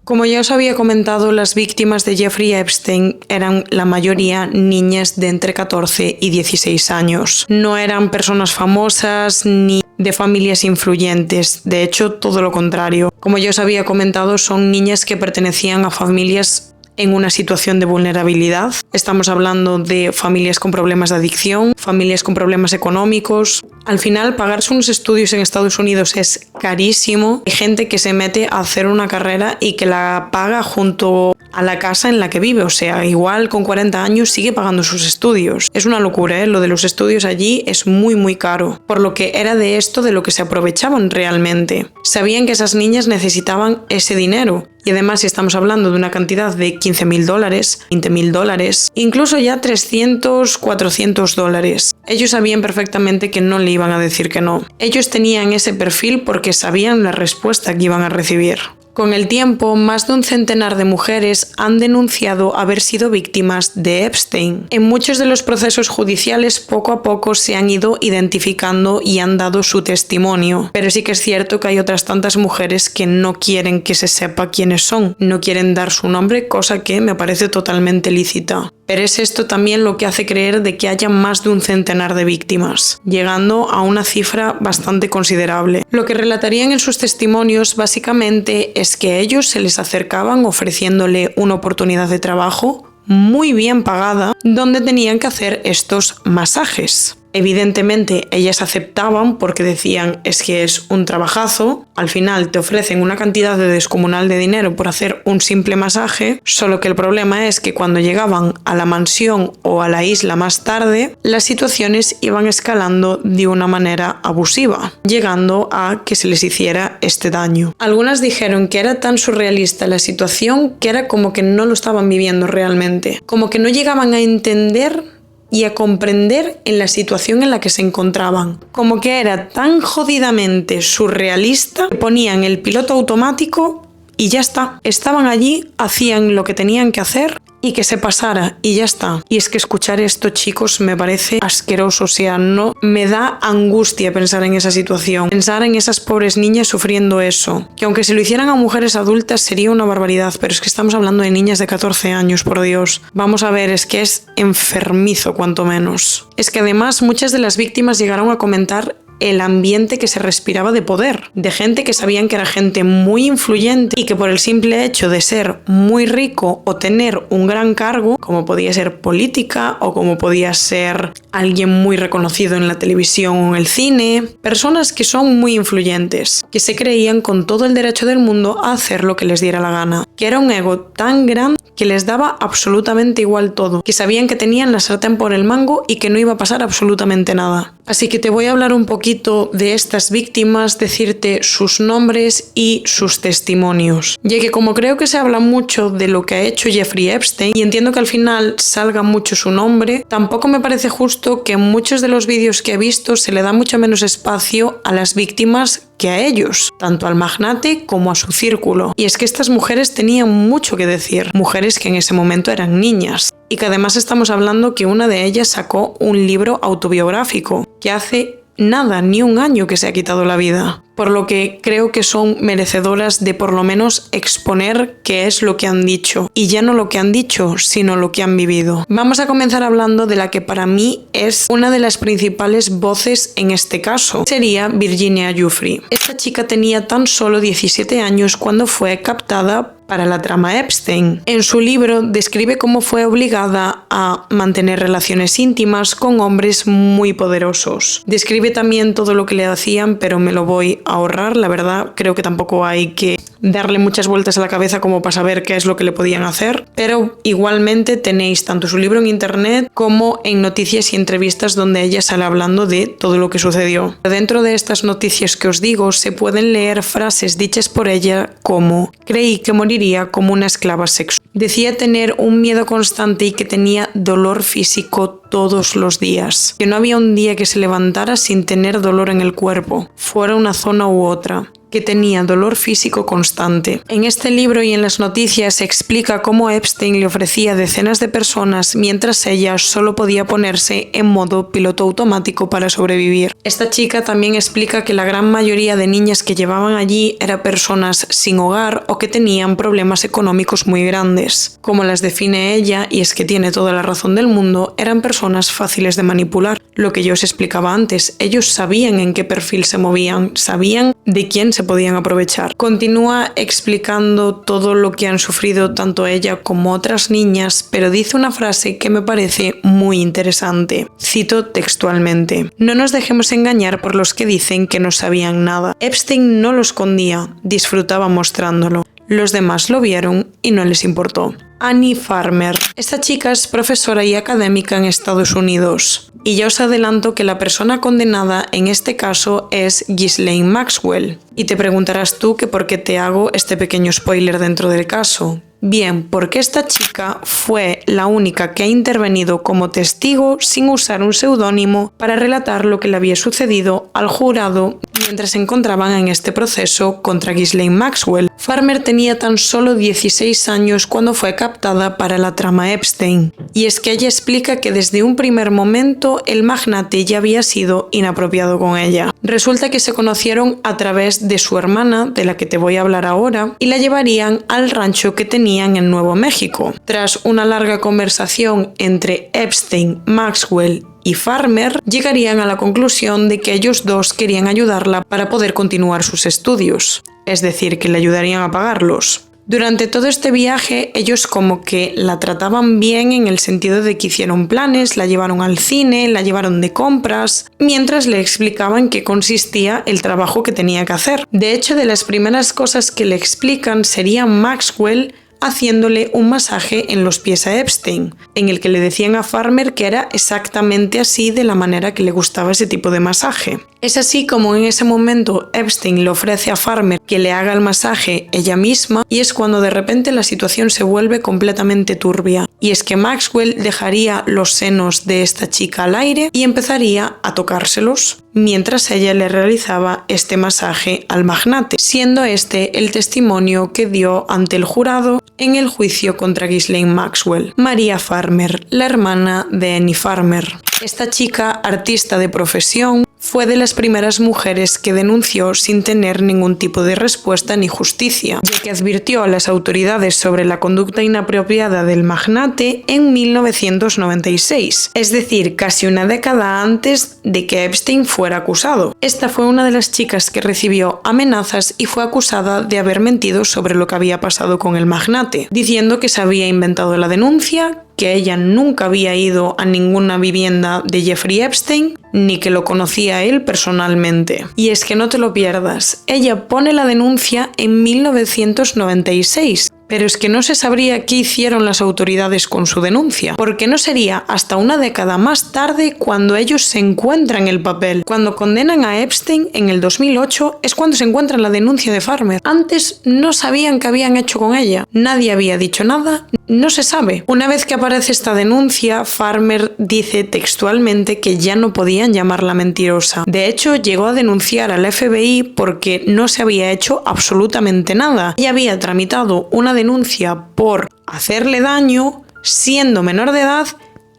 Como ya os había comentado, las víctimas de Jeffrey Epstein eran la mayoría niñas de entre 14 y 16 años. No eran personas famosas ni de familias influyentes, de hecho todo lo contrario. Como ya os había comentado, son niñas que pertenecían a familias en una situación de vulnerabilidad. Estamos hablando de familias con problemas de adicción, familias con problemas económicos. Al final, pagarse unos estudios en Estados Unidos es carísimo. Hay gente que se mete a hacer una carrera y que la paga junto a la casa en la que vive. O sea, igual con 40 años sigue pagando sus estudios. Es una locura, ¿eh? Lo de los estudios allí es muy, muy caro. Por lo que era de esto de lo que se aprovechaban realmente. Sabían que esas niñas necesitaban ese dinero. Y además, si estamos hablando de una cantidad de $15,000, $20,000, incluso ya $300, $400, ellos sabían perfectamente que no le iban a decir que no. Ellos tenían ese perfil porque sabían la respuesta que iban a recibir. Con el tiempo, más de un centenar de mujeres han denunciado haber sido víctimas de Epstein. En muchos de los procesos judiciales, poco a poco se han ido identificando y han dado su testimonio. Pero sí que es cierto que hay otras tantas mujeres que no quieren que se sepa quiénes son, no quieren dar su nombre, cosa que me parece totalmente lícita. Pero es esto también lo que hace creer de que haya más de un centenar de víctimas, llegando a una cifra bastante considerable. Lo que relatarían en sus testimonios básicamente es que ellos se les acercaban ofreciéndole una oportunidad de trabajo muy bien pagada, donde tenían que hacer estos masajes. Evidentemente ellas aceptaban porque decían es que es un trabajazo, al final te ofrecen una cantidad de descomunal de dinero por hacer un simple masaje, solo que el problema es que cuando llegaban a la mansión o a la isla más tarde, las situaciones iban escalando de una manera abusiva, llegando a que se les hiciera este daño. Algunas dijeron que era tan surrealista la situación que era como que no lo estaban viviendo realmente, como que no llegaban a entender y a comprender en la situación en la que se encontraban. Como que era tan jodidamente surrealista que ponían el piloto automático y ya está. Estaban allí, hacían lo que tenían que hacer y que se pasara y ya está. Y es que escuchar esto, chicos, me parece asqueroso. O sea, no me da angustia pensar en esa situación. Pensar en esas pobres niñas sufriendo eso. Que aunque se lo hicieran a mujeres adultas sería una barbaridad, pero es que estamos hablando de niñas de 14 años, por Dios. Vamos a ver, es que es enfermizo cuanto menos. Es que además muchas de las víctimas llegaron a comentar el ambiente que se respiraba de poder, de gente que sabían que era gente muy influyente y que por el simple hecho de ser muy rico o tener un gran cargo, como podía ser política o como podía ser alguien muy reconocido en la televisión o en el cine, personas que son muy influyentes, que se creían con todo el derecho del mundo a hacer lo que les diera la gana, que era un ego tan grande que les daba absolutamente igual todo, que sabían que tenían la sartén por el mango y que no iba a pasar absolutamente nada. Así que te voy a hablar un poquito de estas víctimas, decirte sus nombres y sus testimonios. Ya que como creo que se habla mucho de lo que ha hecho Jeffrey Epstein y entiendo que al final salga mucho su nombre, tampoco me parece justo que en muchos de los vídeos que he visto se le da mucho menos espacio a las víctimas que a ellos, tanto al magnate como a su círculo. Y es que estas mujeres tenían mucho que decir, mujeres que en ese momento eran niñas. Y que además estamos hablando que una de ellas sacó un libro autobiográfico, que hace nada, ni un año que se ha quitado la vida. Por lo que creo que son merecedoras de por lo menos exponer qué es lo que han dicho. Y ya no lo que han dicho, sino lo que han vivido. Vamos a comenzar hablando de la que para mí es una de las principales voces en este caso. Sería Virginia Giuffre. Esta chica tenía tan solo 17 años cuando fue captada para la trama Epstein. En su libro describe cómo fue obligada a mantener relaciones íntimas con hombres muy poderosos. Describe también todo lo que le hacían, pero me lo voy a ahorrar, la verdad creo que tampoco hay que darle muchas vueltas a la cabeza como para saber qué es lo que le podían hacer, pero igualmente tenéis tanto su libro en internet como en noticias y entrevistas donde ella sale hablando de todo lo que sucedió. Dentro de estas noticias que os digo se pueden leer frases dichas por ella como: creí que moriría como una esclava sexual. Decía tener un miedo constante y que tenía dolor físico todos los días, que no había un día que se levantara sin tener dolor en el cuerpo, fuera una zona u otra, que tenía dolor físico constante. En este libro y en las noticias se explica cómo Epstein le ofrecía a decenas de personas mientras ella solo podía ponerse en modo piloto automático para sobrevivir. Esta chica también explica que la gran mayoría de niñas que llevaban allí eran personas sin hogar o que tenían problemas económicos muy grandes. Como las define ella, y es que tiene toda la razón del mundo, eran personas fáciles de manipular. Lo que yo os explicaba antes, ellos sabían en qué perfil se movían, sabían de quién se podían aprovechar. Continúa explicando todo lo que han sufrido tanto ella como otras niñas, pero dice una frase que me parece muy interesante. Cito textualmente: no nos dejemos engañar por los que dicen que no sabían nada. Epstein no lo escondía, disfrutaba mostrándolo. Los demás lo vieron y no les importó. Annie Farmer. Esta chica es profesora y académica en Estados Unidos. Y ya os adelanto que la persona condenada en este caso es Ghislaine Maxwell. Y te preguntarás tú que por qué te hago este pequeño spoiler dentro del caso. Bien, porque esta chica fue la única que ha intervenido como testigo sin usar un seudónimo para relatar lo que le había sucedido al jurado mientras se encontraban en este proceso contra Ghislaine Maxwell. Farmer tenía tan solo 16 años cuando fue captada para la trama Epstein. Y es que ella explica que desde un primer momento el magnate ya había sido inapropiado con ella. Resulta que se conocieron a través de su hermana, de la que te voy a hablar ahora, y la llevarían al rancho que tenía en Nuevo México. Tras una larga conversación entre Epstein, Maxwell y Farmer, llegarían a la conclusión de que ellos dos querían ayudarla para poder continuar sus estudios, es decir, que le ayudarían a pagarlos. Durante todo este viaje, ellos como que la trataban bien en el sentido de que hicieron planes, la llevaron al cine, la llevaron de compras, mientras le explicaban qué consistía el trabajo que tenía que hacer. De hecho, de las primeras cosas que le explican sería Maxwell haciéndole un masaje en los pies a Epstein, en el que le decían a Farmer que era exactamente así de la manera que le gustaba ese tipo de masaje. Es así como en ese momento Epstein le ofrece a Farmer que le haga el masaje ella misma, y es cuando de repente la situación se vuelve completamente turbia. Y es que Maxwell dejaría los senos de esta chica al aire y empezaría a tocárselos, mientras ella le realizaba este masaje al magnate, siendo este el testimonio que dio ante el jurado en el juicio contra Ghislaine Maxwell. Maria Farmer, la hermana de Annie Farmer. Esta chica, artista de profesión, fue de las primeras mujeres que denunció sin tener ningún tipo de respuesta ni justicia, ya que advirtió a las autoridades sobre la conducta inapropiada del magnate en 1996, es decir, casi una década antes de que Epstein fuera acusado. Esta fue una de las chicas que recibió amenazas y fue acusada de haber mentido sobre lo que había pasado con el magnate, diciendo que se había inventado la denuncia, que ella nunca había ido a ninguna vivienda de Jeffrey Epstein, ni que lo conocía a él personalmente. Y es que no te lo pierdas, ella pone la denuncia en 1996. Pero es que no se sabría qué hicieron las autoridades con su denuncia, porque no sería hasta una década más tarde cuando ellos se encuentran el papel. Cuando condenan a Epstein en el 2008 es cuando se encuentran la denuncia de Farmer. Antes no sabían qué habían hecho con ella, nadie había dicho nada, no se sabe. Una vez que aparece esta denuncia, Farmer dice textualmente que ya no podían llamarla mentirosa. De hecho, llegó a denunciar al FBI porque no se había hecho absolutamente nada. Ella había tramitado una denuncia por hacerle daño siendo menor de edad,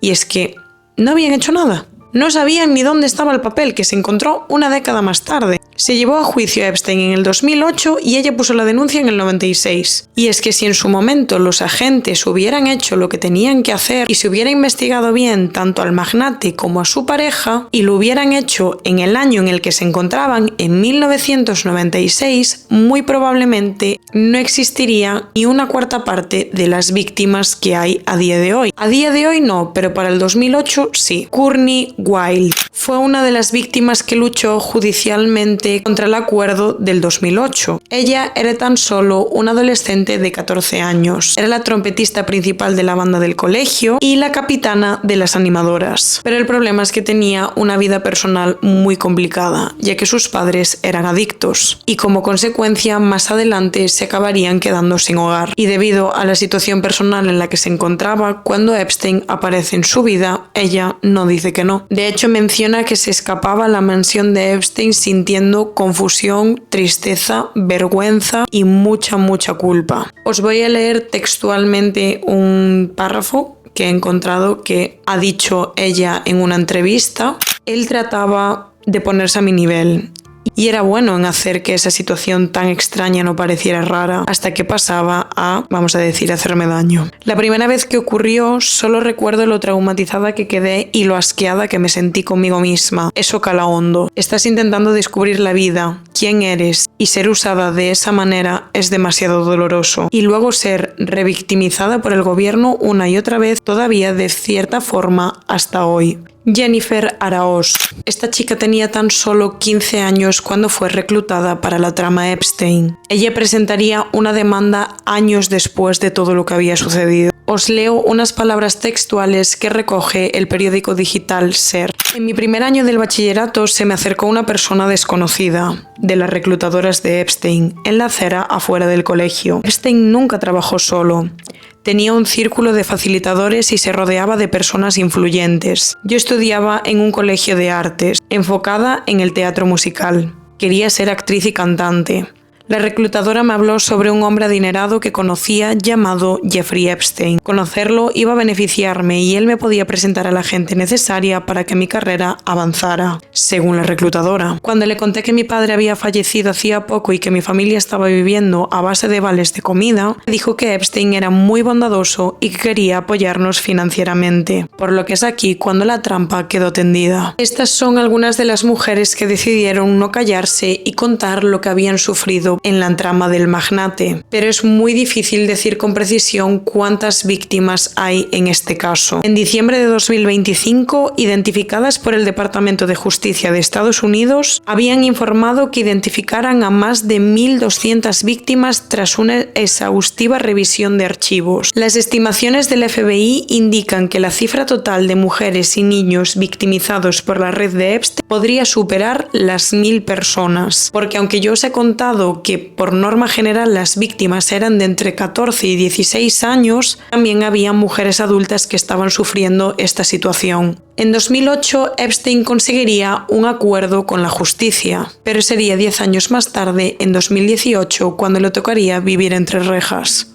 y es que no habían hecho nada. No sabían ni dónde estaba el papel, que se encontró una década más tarde. Se llevó a juicio a Epstein en el 2008 y ella puso la denuncia en el 96. Y es que si en su momento los agentes hubieran hecho lo que tenían que hacer y se hubiera investigado bien tanto al magnate como a su pareja, y lo hubieran hecho en el año en el que se encontraban, en 1996, muy probablemente no existiría ni una cuarta parte de las víctimas que hay a día de hoy. A día de hoy no, pero para el 2008 sí. Courtney Wilde. Fue una de las víctimas que luchó judicialmente contra el acuerdo del 2008. Ella era tan solo una adolescente de 14 años. Era la trompetista principal de la banda del colegio y la capitana de las animadoras. Pero el problema es que tenía una vida personal muy complicada, ya que sus padres eran adictos y como consecuencia más adelante se acabarían quedando sin hogar. Y debido a la situación personal en la que se encontraba, cuando Epstein aparece en su vida, ella no dice que no. De hecho, menciona que se escapaba a la mansión de Epstein sintiendo confusión, tristeza, vergüenza y mucha culpa. Os voy a leer textualmente un párrafo que he encontrado que ha dicho ella en una entrevista. Él trataba de ponerse a mi nivel y era bueno en hacer que esa situación tan extraña no pareciera rara, hasta que pasaba a, vamos a decir, hacerme daño. La primera vez que ocurrió, solo recuerdo lo traumatizada que quedé y lo asqueada que me sentí conmigo misma. Eso cala hondo. Estás intentando descubrir la vida, quién eres, y ser usada de esa manera es demasiado doloroso. Y luego ser revictimizada por el gobierno una y otra vez, todavía de cierta forma hasta hoy. Jennifer Araoz. Esta chica tenía tan solo 15 años cuando fue reclutada para la trama Epstein. Ella presentaría una demanda años después de todo lo que había sucedido. Os leo unas palabras textuales que recoge el periódico digital Ser. En mi primer año del bachillerato se me acercó una persona desconocida, de las reclutadoras de Epstein, en la acera afuera del colegio. Epstein nunca trabajó solo. Tenía un círculo de facilitadores y se rodeaba de personas influyentes. Yo estudiaba en un colegio de artes, enfocada en el teatro musical. Quería ser actriz y cantante. La reclutadora me habló sobre un hombre adinerado que conocía llamado Jeffrey Epstein. Conocerlo iba a beneficiarme y él me podía presentar a la gente necesaria para que mi carrera avanzara, según la reclutadora. Cuando le conté que mi padre había fallecido hacía poco y que mi familia estaba viviendo a base de vales de comida, me dijo que Epstein era muy bondadoso y que quería apoyarnos financieramente, por lo que es aquí cuando la trampa quedó tendida. Estas son algunas de las mujeres que decidieron no callarse y contar lo que habían sufrido en la trama del magnate, pero es muy difícil decir con precisión cuántas víctimas hay en este caso. En diciembre de 2025, identificadas por el Departamento de Justicia de Estados Unidos, habían informado que identificaran a más de 1.200 víctimas tras una exhaustiva revisión de archivos. Las estimaciones del FBI indican que la cifra total de mujeres y niños victimizados por la red de Epstein podría superar las 1.000 personas, porque aunque yo os he contado que por norma general las víctimas eran de entre 14 y 16 años, también había mujeres adultas que estaban sufriendo esta situación. En 2008, Epstein conseguiría un acuerdo con la justicia, pero sería 10 años más tarde, en 2018, cuando le tocaría vivir entre rejas.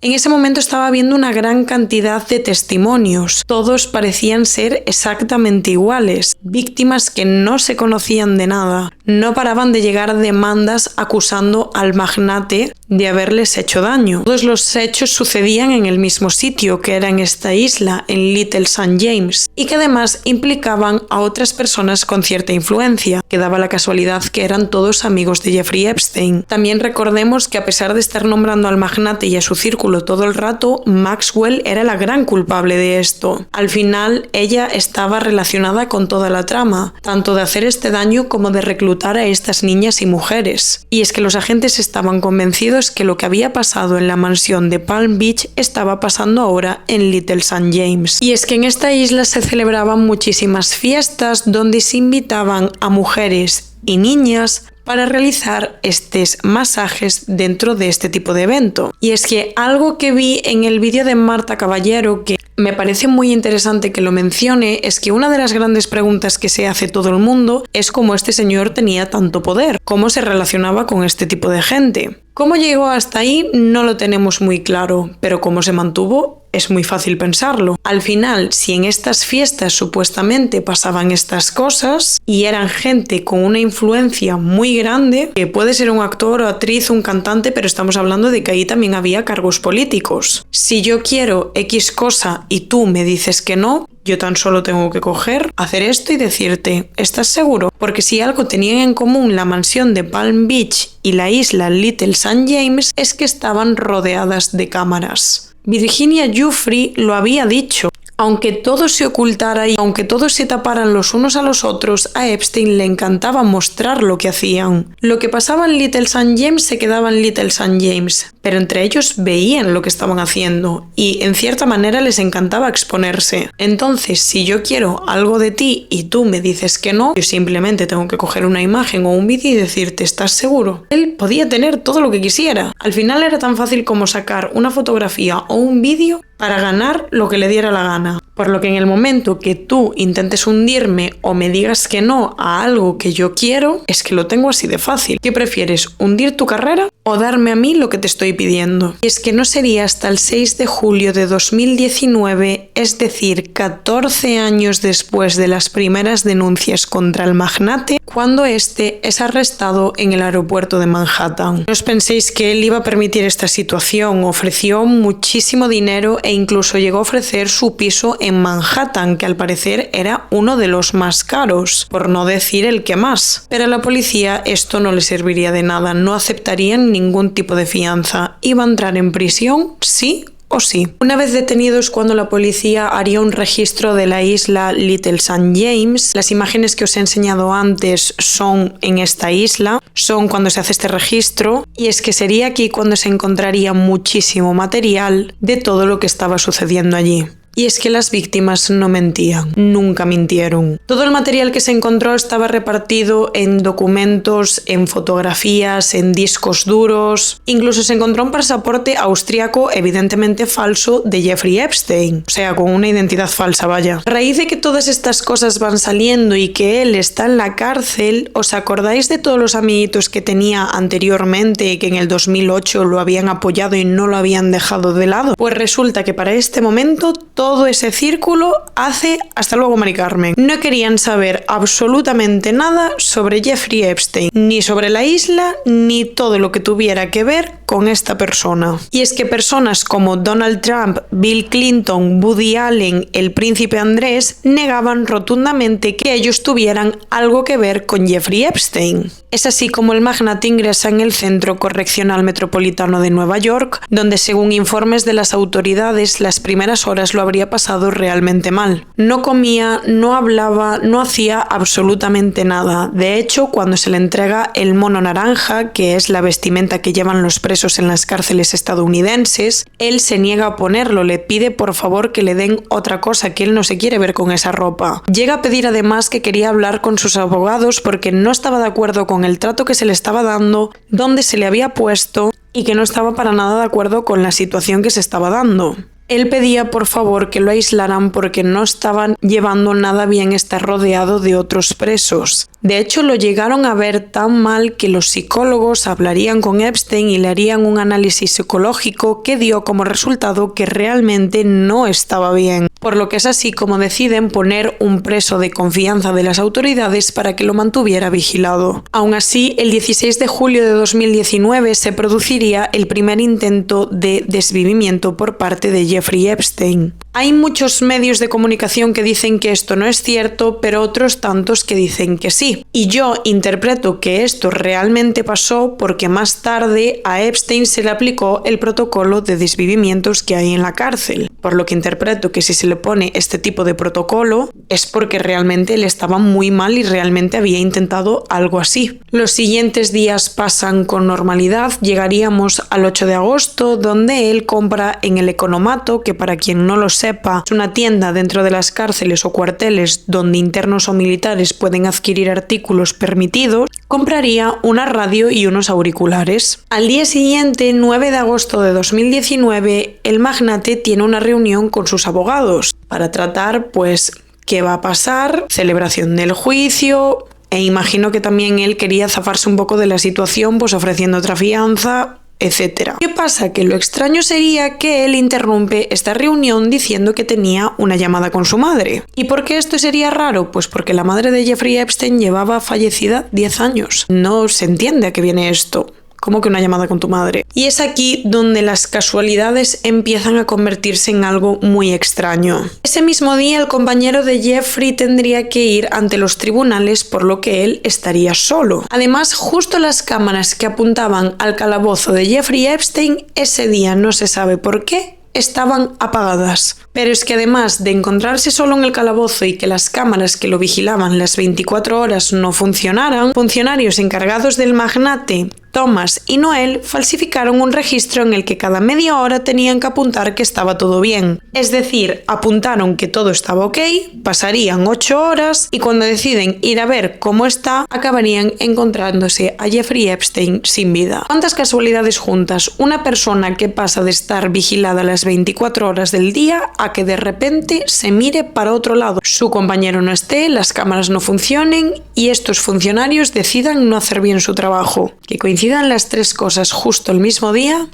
En ese momento estaba viendo una gran cantidad de testimonios. Todos parecían ser exactamente iguales. Víctimas que no se conocían de nada. No paraban de llegar demandas acusando al magnate de haberles hecho daño. Todos los hechos sucedían en el mismo sitio, que era en esta isla, en Little St. James, y que además implicaban a otras personas con cierta influencia, que daba la casualidad que eran todos amigos de Jeffrey Epstein. También recordemos que a pesar de estar nombrando al magnate y a su círculo todo el rato, Maxwell era la gran culpable de esto. Al final, ella estaba relacionada con toda la trama, tanto de hacer este daño como de reclutar a estas niñas y mujeres. Y es que los agentes estaban convencidos que lo que había pasado en la mansión de Palm Beach estaba pasando ahora en Little St. James. Y es que en esta isla se celebraban muchísimas fiestas donde se invitaban a mujeres y niñas para realizar estos masajes dentro de este tipo de evento. Y es que algo que vi en el vídeo de Marta Caballero que me parece muy interesante que lo mencione es que una de las grandes preguntas que se hace todo el mundo es cómo este señor tenía tanto poder, cómo se relacionaba con este tipo de gente. Cómo llegó hasta ahí no lo tenemos muy claro, pero cómo se mantuvo es muy fácil pensarlo. Al final, si en estas fiestas supuestamente pasaban estas cosas y eran gente con una influencia muy grande, que puede ser un actor o actriz, un cantante, pero estamos hablando de que ahí también había cargos políticos. Si yo quiero X cosa y tú me dices que no, yo tan solo tengo que coger, hacer esto y decirte, ¿estás seguro? Porque si algo tenían en común la mansión de Palm Beach y la isla Little St. James es que estaban rodeadas de cámaras. Virginia Giuffre lo había dicho. Aunque todo se ocultara y aunque todos se taparan los unos a los otros, a Epstein le encantaba mostrar lo que hacían. Lo que pasaba en Little St. James se quedaba en Little St. James, pero entre ellos veían lo que estaban haciendo y en cierta manera les encantaba exponerse. Entonces, si yo quiero algo de ti y tú me dices que no, yo simplemente tengo que coger una imagen o un vídeo y decirte, ¿estás seguro? Él podía tener todo lo que quisiera. Al final era tan fácil como sacar una fotografía o un vídeo para ganar lo que le diera la gana. Por lo que en el momento que tú intentes hundirme o me digas que no a algo que yo quiero, es que lo tengo así de fácil. ¿Qué prefieres, hundir tu carrera o darme a mí lo que te estoy pidiendo? Y es que no sería hasta el 6 de julio de 2019, es decir, 14 años después de las primeras denuncias contra el magnate, cuando este es arrestado en el aeropuerto de Manhattan. No os penséis que él iba a permitir esta situación, ofreció muchísimo dinero e incluso llegó a ofrecer su piso en Manhattan, que al parecer era uno de los más caros, por no decir el que más. Pero a la policía esto no le serviría de nada, no aceptarían ningún tipo de fianza. Iba a entrar en prisión, sí o sí. Una vez detenidos, cuando la policía haría un registro de la isla Little St. James, las imágenes que os he enseñado antes son en esta isla, son cuando se hace este registro, y es que sería aquí cuando se encontraría muchísimo material de todo lo que estaba sucediendo allí. Y es que las víctimas no mentían, nunca mintieron. Todo el material que se encontró estaba repartido en documentos, en fotografías, en discos duros. Incluso se encontró un pasaporte austríaco evidentemente falso de Jeffrey Epstein, o sea, con una identidad falsa, vaya. A raíz de que todas estas cosas van saliendo y que él está en la cárcel, ¿os acordáis de todos los amiguitos que tenía anteriormente y que en el 2008 lo habían apoyado y no lo habían dejado de lado? Pues resulta que para este momento todo ese círculo hace hasta luego Mari Carmen. No querían saber absolutamente nada sobre Jeffrey Epstein, ni sobre la isla, ni todo lo que tuviera que ver con esta persona. Y es que personas como Donald Trump, Bill Clinton, Woody Allen, el príncipe Andrés, negaban rotundamente que ellos tuvieran algo que ver con Jeffrey Epstein. Es así como el magnate ingresa en el Centro Correccional Metropolitano de Nueva York, donde según informes de las autoridades, las primeras horas lo habría pasado realmente mal. No comía, no hablaba, no hacía absolutamente nada. De hecho, cuando se le entrega el mono naranja, que es la vestimenta que llevan los presos en las cárceles estadounidenses, él se niega a ponerlo, le pide por favor que le den otra cosa, que él no se quiere ver con esa ropa. Llega a pedir además que quería hablar con sus abogados porque no estaba de acuerdo con el trato que se le estaba dando, dónde se le había puesto y que no estaba para nada de acuerdo con la situación que se estaba dando. Él pedía por favor que lo aislaran porque no estaban llevando nada bien estar rodeado de otros presos. De hecho, lo llegaron a ver tan mal que los psicólogos hablarían con Epstein y le harían un análisis psicológico que dio como resultado que realmente no estaba bien. Por lo que es así como deciden poner un preso de confianza de las autoridades para que lo mantuviera vigilado. Aún así, el 16 de julio de 2019 se produciría el primer intento de desvivimiento por parte de Jeffrey Epstein. Hay muchos medios de comunicación que dicen que esto no es cierto, pero otros tantos que dicen que sí. Y yo interpreto que esto realmente pasó porque más tarde a Epstein se le aplicó el protocolo de desvivimientos que hay en la cárcel. Por lo que interpreto que si se le pone este tipo de protocolo es porque realmente él estaba muy mal y realmente había intentado algo así. Los siguientes días pasan con normalidad, llegaríamos al 8 de agosto donde él compra en el Economato, que para quien no lo sepa es una tienda dentro de las cárceles o cuarteles donde internos o militares pueden adquirir artículos permitidos, compraría una radio y unos auriculares. Al día siguiente, 9 de agosto de 2019, el magnate tiene una reunión con sus abogados para tratar, pues, qué va a pasar, celebración del juicio, e imagino que también él quería zafarse un poco de la situación, pues ofreciendo otra fianza, etcétera. ¿Qué pasa? Que lo extraño sería que él interrumpe esta reunión diciendo que tenía una llamada con su madre. ¿Y por qué esto sería raro? Pues porque la madre de Jeffrey Epstein llevaba fallecida 10 años. No se entiende a qué viene esto. ¿Cómo que una llamada con tu madre? Y es aquí donde las casualidades empiezan a convertirse en algo muy extraño. Ese mismo día el compañero de Jeffrey tendría que ir ante los tribunales, por lo que él estaría solo. Además, justo las cámaras que apuntaban al calabozo de Jeffrey Epstein, ese día no se sabe por qué, estaban apagadas. Pero es que además de encontrarse solo en el calabozo y que las cámaras que lo vigilaban las 24 horas no funcionaran, funcionarios encargados del magnate Thomas y Noel falsificaron un registro en el que cada media hora tenían que apuntar que estaba todo bien. Es decir, apuntaron que todo estaba ok, pasarían 8 horas y cuando deciden ir a ver cómo está, acabarían encontrándose a Jeffrey Epstein sin vida. ¿Cuántas casualidades juntas? Una persona que pasa de estar vigilada las 24 horas del día a que de repente se mire para otro lado. Su compañero no esté, las cámaras no funcionen y estos funcionarios decidan no hacer bien su trabajo. Que coincidan las tres cosas justo el mismo día.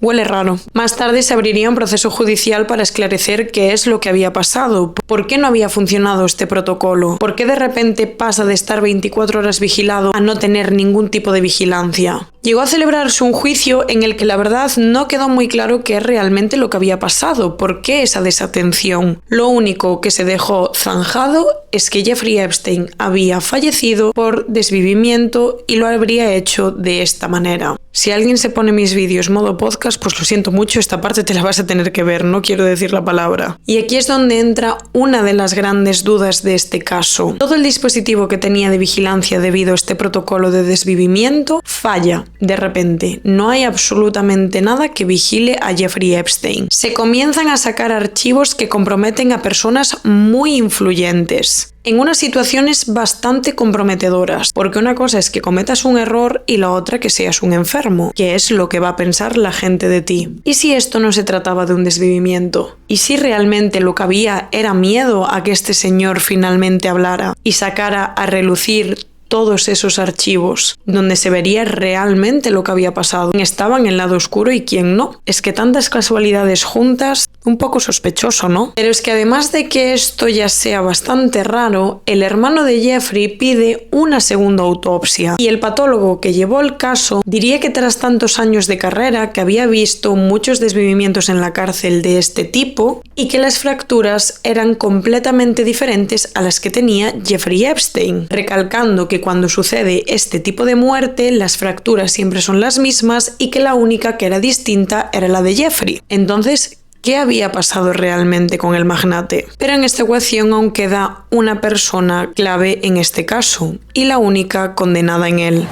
Huele raro. Más tarde se abriría un proceso judicial para esclarecer qué es lo que había pasado, por qué no había funcionado este protocolo, por qué de repente pasa de estar 24 horas vigilado a no tener ningún tipo de vigilancia. Llegó a celebrarse un juicio en el que la verdad no quedó muy claro qué es realmente lo que había pasado, por qué esa desatención. Lo único que se dejó zanjado es que Jeffrey Epstein había fallecido por desvivimiento y lo habría hecho de esta manera. Si alguien se pone mis vídeos modo podcast, pues lo siento mucho, esta parte te la vas a tener que ver, no quiero decir la palabra. Y aquí es donde entra una de las grandes dudas de este caso. Todo el dispositivo que tenía de vigilancia debido a este protocolo de desvivimiento falla. De repente, no hay absolutamente nada que vigile a Jeffrey Epstein. Se comienzan a sacar archivos que comprometen a personas muy influyentes en unas situaciones bastante comprometedoras, porque una cosa es que cometas un error y la otra que seas un enfermo, que es lo que va a pensar la gente de ti. ¿Y si esto no se trataba de un desvivimiento? ¿Y si realmente lo que había era miedo a que este señor finalmente hablara y sacara a relucir todos esos archivos, donde se vería realmente lo que había pasado? ¿Quién estaba en el lado oscuro y quién no? Es que tantas casualidades juntas, un poco sospechoso, ¿no? Pero es que además de que esto ya sea bastante raro, el hermano de Jeffrey pide una segunda autopsia y el patólogo que llevó el caso diría que tras tantos años de carrera que había visto muchos desvivimientos en la cárcel de este tipo y que las fracturas eran completamente diferentes a las que tenía Jeffrey Epstein, recalcando que cuando sucede este tipo de muerte las fracturas siempre son las mismas y que la única que era distinta era la de Jeffrey. Entonces, ¿qué había pasado realmente con el magnate? Pero en esta ecuación aún queda una persona clave en este caso y la única condenada en él.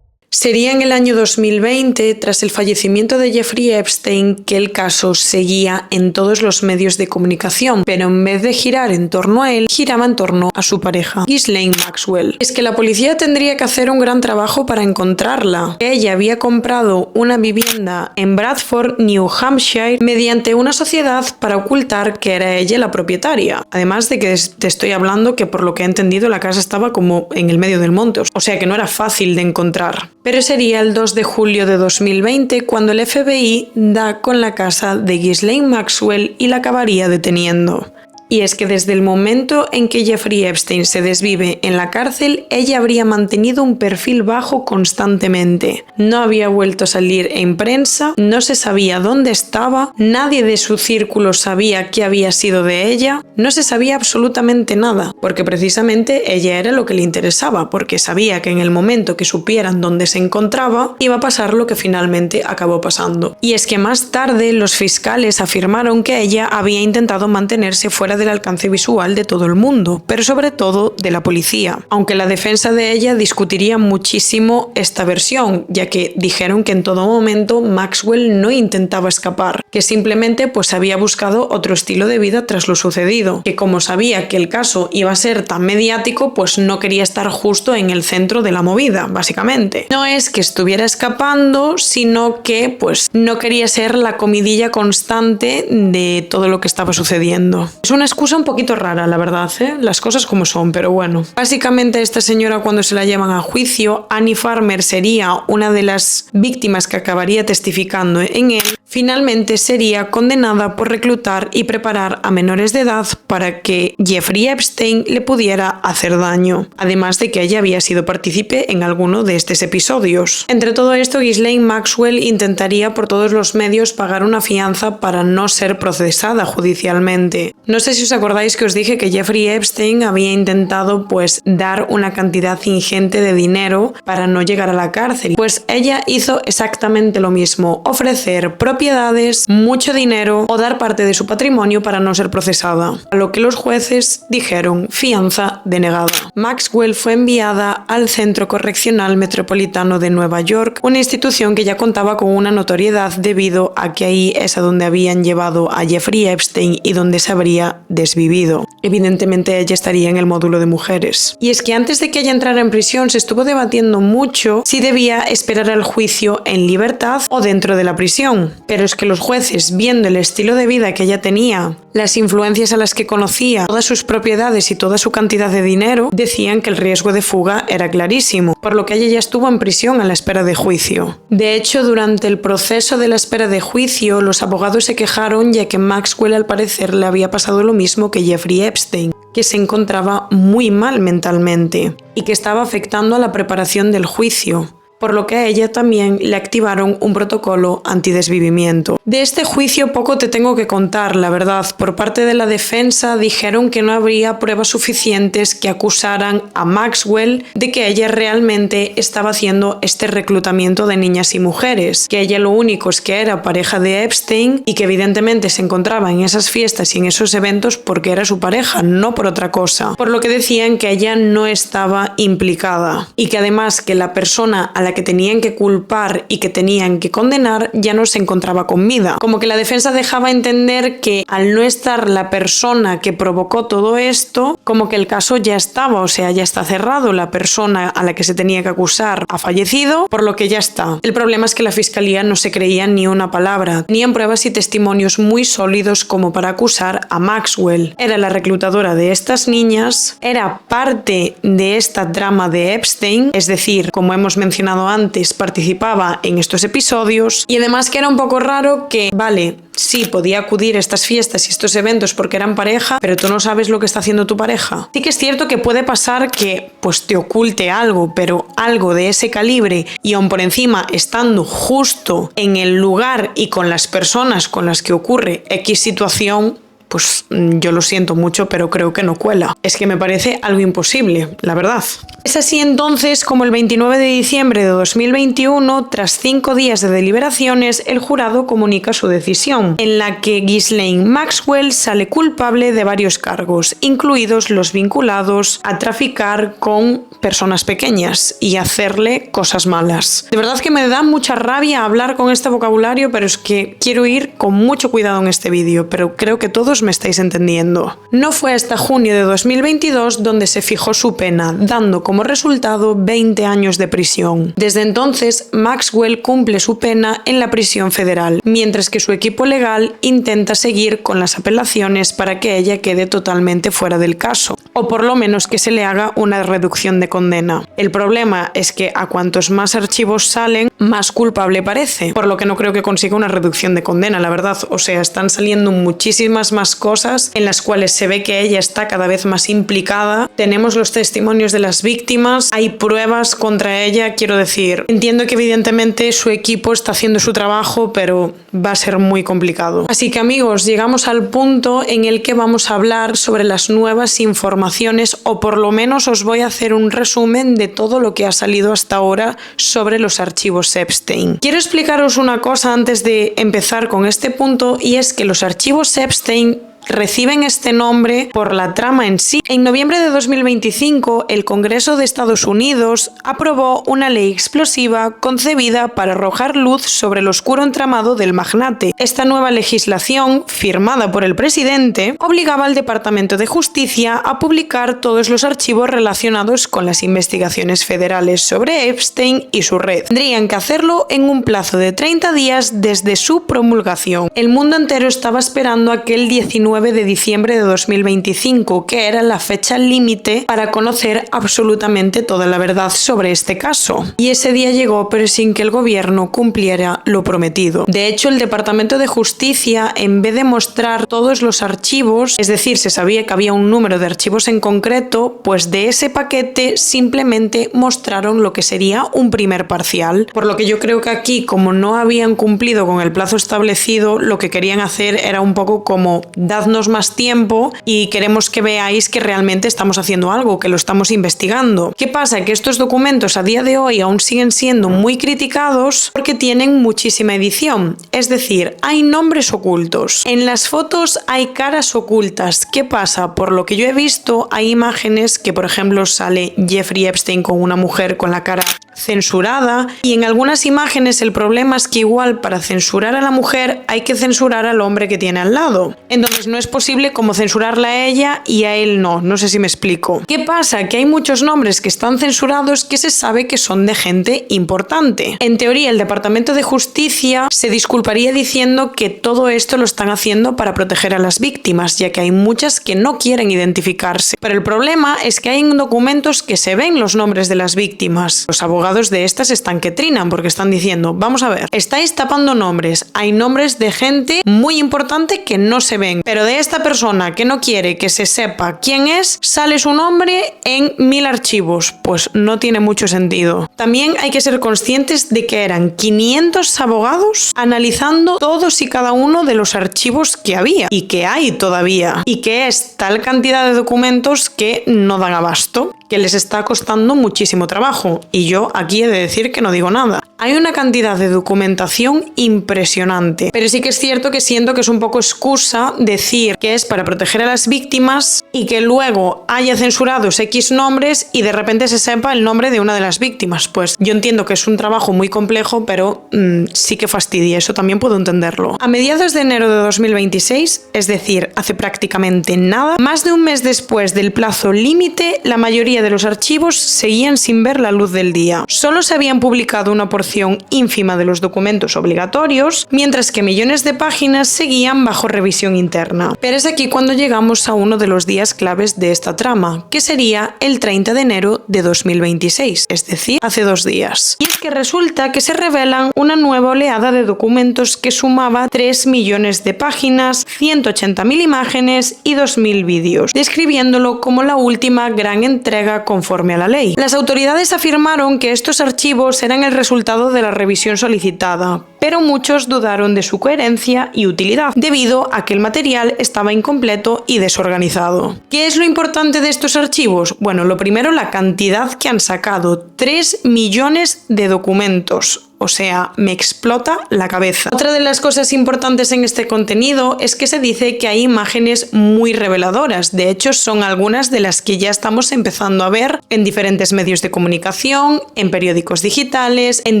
Sería en el año 2020, tras el fallecimiento de Jeffrey Epstein, que el caso seguía en todos los medios de comunicación, pero en vez de girar en torno a él, giraba en torno a su pareja, Ghislaine Maxwell. Es que la policía tendría que hacer un gran trabajo para encontrarla. Ella había comprado una vivienda en Bradford, New Hampshire, mediante una sociedad para ocultar que era ella la propietaria. Además de que te estoy hablando que por lo que he entendido la casa estaba como en el medio del monte, o sea que no era fácil de encontrar. Pero sería el 2 de julio de 2020 cuando el FBI da con la casa de Ghislaine Maxwell y la acabaría deteniendo. Y es que desde el momento en que Jeffrey Epstein se desvive en la cárcel, ella habría mantenido un perfil bajo constantemente. No había vuelto a salir en prensa, no se sabía dónde estaba, nadie de su círculo sabía qué había sido de ella, no se sabía absolutamente nada, porque precisamente ella era lo que le interesaba, porque sabía que en el momento que supieran dónde se encontraba, iba a pasar lo que finalmente acabó pasando. Y es que más tarde los fiscales afirmaron que ella había intentado mantenerse fuera del alcance visual de todo el mundo, pero sobre todo de la policía, aunque la defensa de ella discutiría muchísimo esta versión, ya que dijeron que en todo momento Maxwell no intentaba escapar, que simplemente pues había buscado otro estilo de vida tras lo sucedido, que como sabía que el caso iba a ser tan mediático, pues no quería estar justo en el centro de la movida, básicamente. No es que estuviera escapando, sino que pues no quería ser la comidilla constante de todo lo que estaba sucediendo. Es una excusa un poquito rara, la verdad, las cosas como son, pero bueno. Básicamente esta señora, cuando se la llevan a juicio, Annie Farmer sería una de las víctimas que acabaría testificando en él. Finalmente sería condenada por reclutar y preparar a menores de edad para que Jeffrey Epstein le pudiera hacer daño, además de que ella había sido partícipe en alguno de estos episodios. Entre todo esto, Ghislaine Maxwell intentaría por todos los medios pagar una fianza para no ser procesada judicialmente. No sé si si os acordáis que os dije que Jeffrey Epstein había intentado pues dar una cantidad ingente de dinero para no llegar a la cárcel. Pues ella hizo exactamente lo mismo, ofrecer propiedades, mucho dinero o dar parte de su patrimonio para no ser procesada. A lo que los jueces dijeron fianza denegada. Maxwell fue enviada al Centro Correccional Metropolitano de Nueva York, una institución que ya contaba con una notoriedad debido a que ahí es a donde habían llevado a Jeffrey Epstein y donde se habría desvivido. Evidentemente ella estaría en el módulo de mujeres. Y es que antes de que ella entrara en prisión se estuvo debatiendo mucho si debía esperar al juicio en libertad o dentro de la prisión. Pero es que los jueces, viendo el estilo de vida que ella tenía, las influencias a las que conocía, todas sus propiedades y toda su cantidad de dinero, decían que el riesgo de fuga era clarísimo, por lo que ella ya estuvo en prisión a la espera de juicio. De hecho, durante el proceso de la espera de juicio, los abogados se quejaron ya que Maxwell al parecer le había pasado lo mismo que Jeffrey Epstein, que se encontraba muy mal mentalmente y que estaba afectando a la preparación del juicio, por lo que a ella también le activaron un protocolo antidesvivimiento. De este juicio poco te tengo que contar, la verdad. Por parte de la defensa dijeron que no habría pruebas suficientes que acusaran a Maxwell de que ella realmente estaba haciendo este reclutamiento de niñas y mujeres, que ella lo único es que era pareja de Epstein y que evidentemente se encontraba en esas fiestas y en esos eventos porque era su pareja, no por otra cosa. Por lo que decían que ella no estaba implicada y que además que la persona a la que tenían que culpar y que tenían que condenar ya no se encontraba con vida. Como que la defensa dejaba entender que al no estar la persona que provocó todo esto, como que el caso ya estaba, o sea, ya está cerrado, la persona a la que se tenía que acusar ha fallecido, por lo que ya está. El problema es que la fiscalía no se creía ni una palabra. Tenían pruebas y testimonios muy sólidos como para acusar a Maxwell. Era la reclutadora de estas niñas, era parte de esta trama de Epstein, es decir, como hemos mencionado antes, participaba en estos episodios y además que era un poco raro que, vale, sí, podía acudir a estas fiestas y estos eventos porque eran pareja, pero tú no sabes lo que está haciendo tu pareja. Sí que es cierto que puede pasar que pues te oculte algo, pero algo de ese calibre y aún por encima estando justo en el lugar y con las personas con las que ocurre X situación, pues yo lo siento mucho, pero creo que no cuela. Es que me parece algo imposible, la verdad. Es así entonces como el 29 de diciembre de 2021, tras 5 días de deliberaciones, el jurado comunica su decisión, en la que Ghislaine Maxwell sale culpable de varios cargos, incluidos los vinculados a traficar con personas pequeñas y hacerle cosas malas. De verdad que me da mucha rabia hablar con este vocabulario, pero es que quiero ir con mucho cuidado en este vídeo, pero creo que todos me estáis entendiendo. No fue hasta junio de 2022 donde se fijó su pena, dando como resultado 20 años de prisión. Desde entonces, Maxwell cumple su pena en la prisión federal, mientras que su equipo legal intenta seguir con las apelaciones para que ella quede totalmente fuera del caso, o por lo menos que se le haga una reducción de condena. El problema es que a cuantos más archivos salen, más culpable parece, por lo que no creo que consiga una reducción de condena, la verdad. O sea, están saliendo muchísimas más cosas en las cuales se ve que ella está cada vez más implicada. Tenemos los testimonios de las víctimas, hay pruebas contra ella, quiero decir, entiendo que evidentemente su equipo está haciendo su trabajo, pero va a ser muy complicado. Así que amigos, llegamos al punto en el que vamos a hablar sobre las nuevas informaciones, o por lo menos os voy a hacer un resumen de todo lo que ha salido hasta ahora sobre los archivos Epstein. Quiero explicaros una cosa antes de empezar con este punto, y es que los archivos Epstein reciben este nombre por la trama en sí. En noviembre de 2025, el Congreso de Estados Unidos aprobó una ley explosiva concebida para arrojar luz sobre el oscuro entramado del magnate. Esta nueva legislación, firmada por el presidente, obligaba al Departamento de Justicia a publicar todos los archivos relacionados con las investigaciones federales sobre Epstein y su red. Tendrían que hacerlo en un plazo de 30 días desde su promulgación. El mundo entero estaba esperando aquel 19 de diciembre de 2025, que era la fecha límite para conocer absolutamente toda la verdad sobre este caso. Y ese día llegó, pero sin que el gobierno cumpliera lo prometido. De hecho, el Departamento de Justicia, en vez de mostrar todos los archivos, es decir, se sabía que había un número de archivos en concreto, pues de ese paquete simplemente mostraron lo que sería un primer parcial. Por lo que yo creo que aquí, como no habían cumplido con el plazo establecido, lo que querían hacer era un poco como dar dadnos más tiempo y queremos que veáis que realmente estamos haciendo algo, que lo estamos investigando. ¿Qué pasa? Que estos documentos a día de hoy aún siguen siendo muy criticados porque tienen muchísima edición. Es decir, hay nombres ocultos. En las fotos hay caras ocultas. ¿Qué pasa? Por lo que yo he visto, hay imágenes que, por ejemplo, sale Jeffrey Epstein con una mujer con la cara censurada, y en algunas imágenes el problema es que igual para censurar a la mujer hay que censurar al hombre que tiene al lado. Entonces no es posible como censurarla a ella y a él no. No sé si me explico. ¿Qué pasa? Que hay muchos nombres que están censurados que se sabe que son de gente importante. En teoría, el Departamento de Justicia se disculparía diciendo que todo esto lo están haciendo para proteger a las víctimas, ya que hay muchas que no quieren identificarse. Pero el problema es que hay en documentos que se ven los nombres de las víctimas. Los abogados de estas están que trinan porque están diciendo, vamos a ver, estáis tapando nombres, hay nombres de gente muy importante que no se ven, pero de esta persona que no quiere que se sepa quién es, sale su nombre en 1000 archivos. Pues no tiene mucho sentido. También hay que ser conscientes de que eran 500 abogados analizando todos y cada uno de los archivos que había y que hay todavía, y que es tal cantidad de documentos que no dan abasto, que les está costando muchísimo trabajo, y yo aquí he de decir que no digo nada. Hay una cantidad de documentación impresionante, pero sí que es cierto que siento que es un poco excusa decir que es para proteger a las víctimas y que luego haya censurados X nombres y de repente se sepa el nombre de una de las víctimas. Pues yo entiendo que es un trabajo muy complejo, pero sí que fastidia, eso también puedo entenderlo. A mediados de enero de 2026, es decir, hace prácticamente nada, más de un mes después del plazo límite, la mayoría de los archivos seguían sin ver la luz del día. Solo se habían publicado una porción ínfima de los documentos obligatorios, mientras que millones de páginas seguían bajo revisión interna. Pero es aquí cuando llegamos a uno de los días claves de esta trama, que sería el 30 de enero de 2026, es decir, hace 2 días. Y es que resulta que se revelan una nueva oleada de documentos que sumaba 3 millones de páginas, 180.000 imágenes y 2.000 vídeos, describiéndolo como la última gran entrega conforme a la ley. Las autoridades afirmaron que estos archivos eran el resultado de la revisión solicitada, pero muchos dudaron de su coherencia y utilidad, debido a que el material estaba incompleto y desorganizado. ¿Qué es lo importante de estos archivos? Bueno, lo primero, la cantidad que han sacado, 3 millones de documentos. O sea, me explota la cabeza. Otra de las cosas importantes en este contenido es que se dice que hay imágenes muy reveladoras. De hecho, son algunas de las que ya estamos empezando a ver en diferentes medios de comunicación, en periódicos digitales, en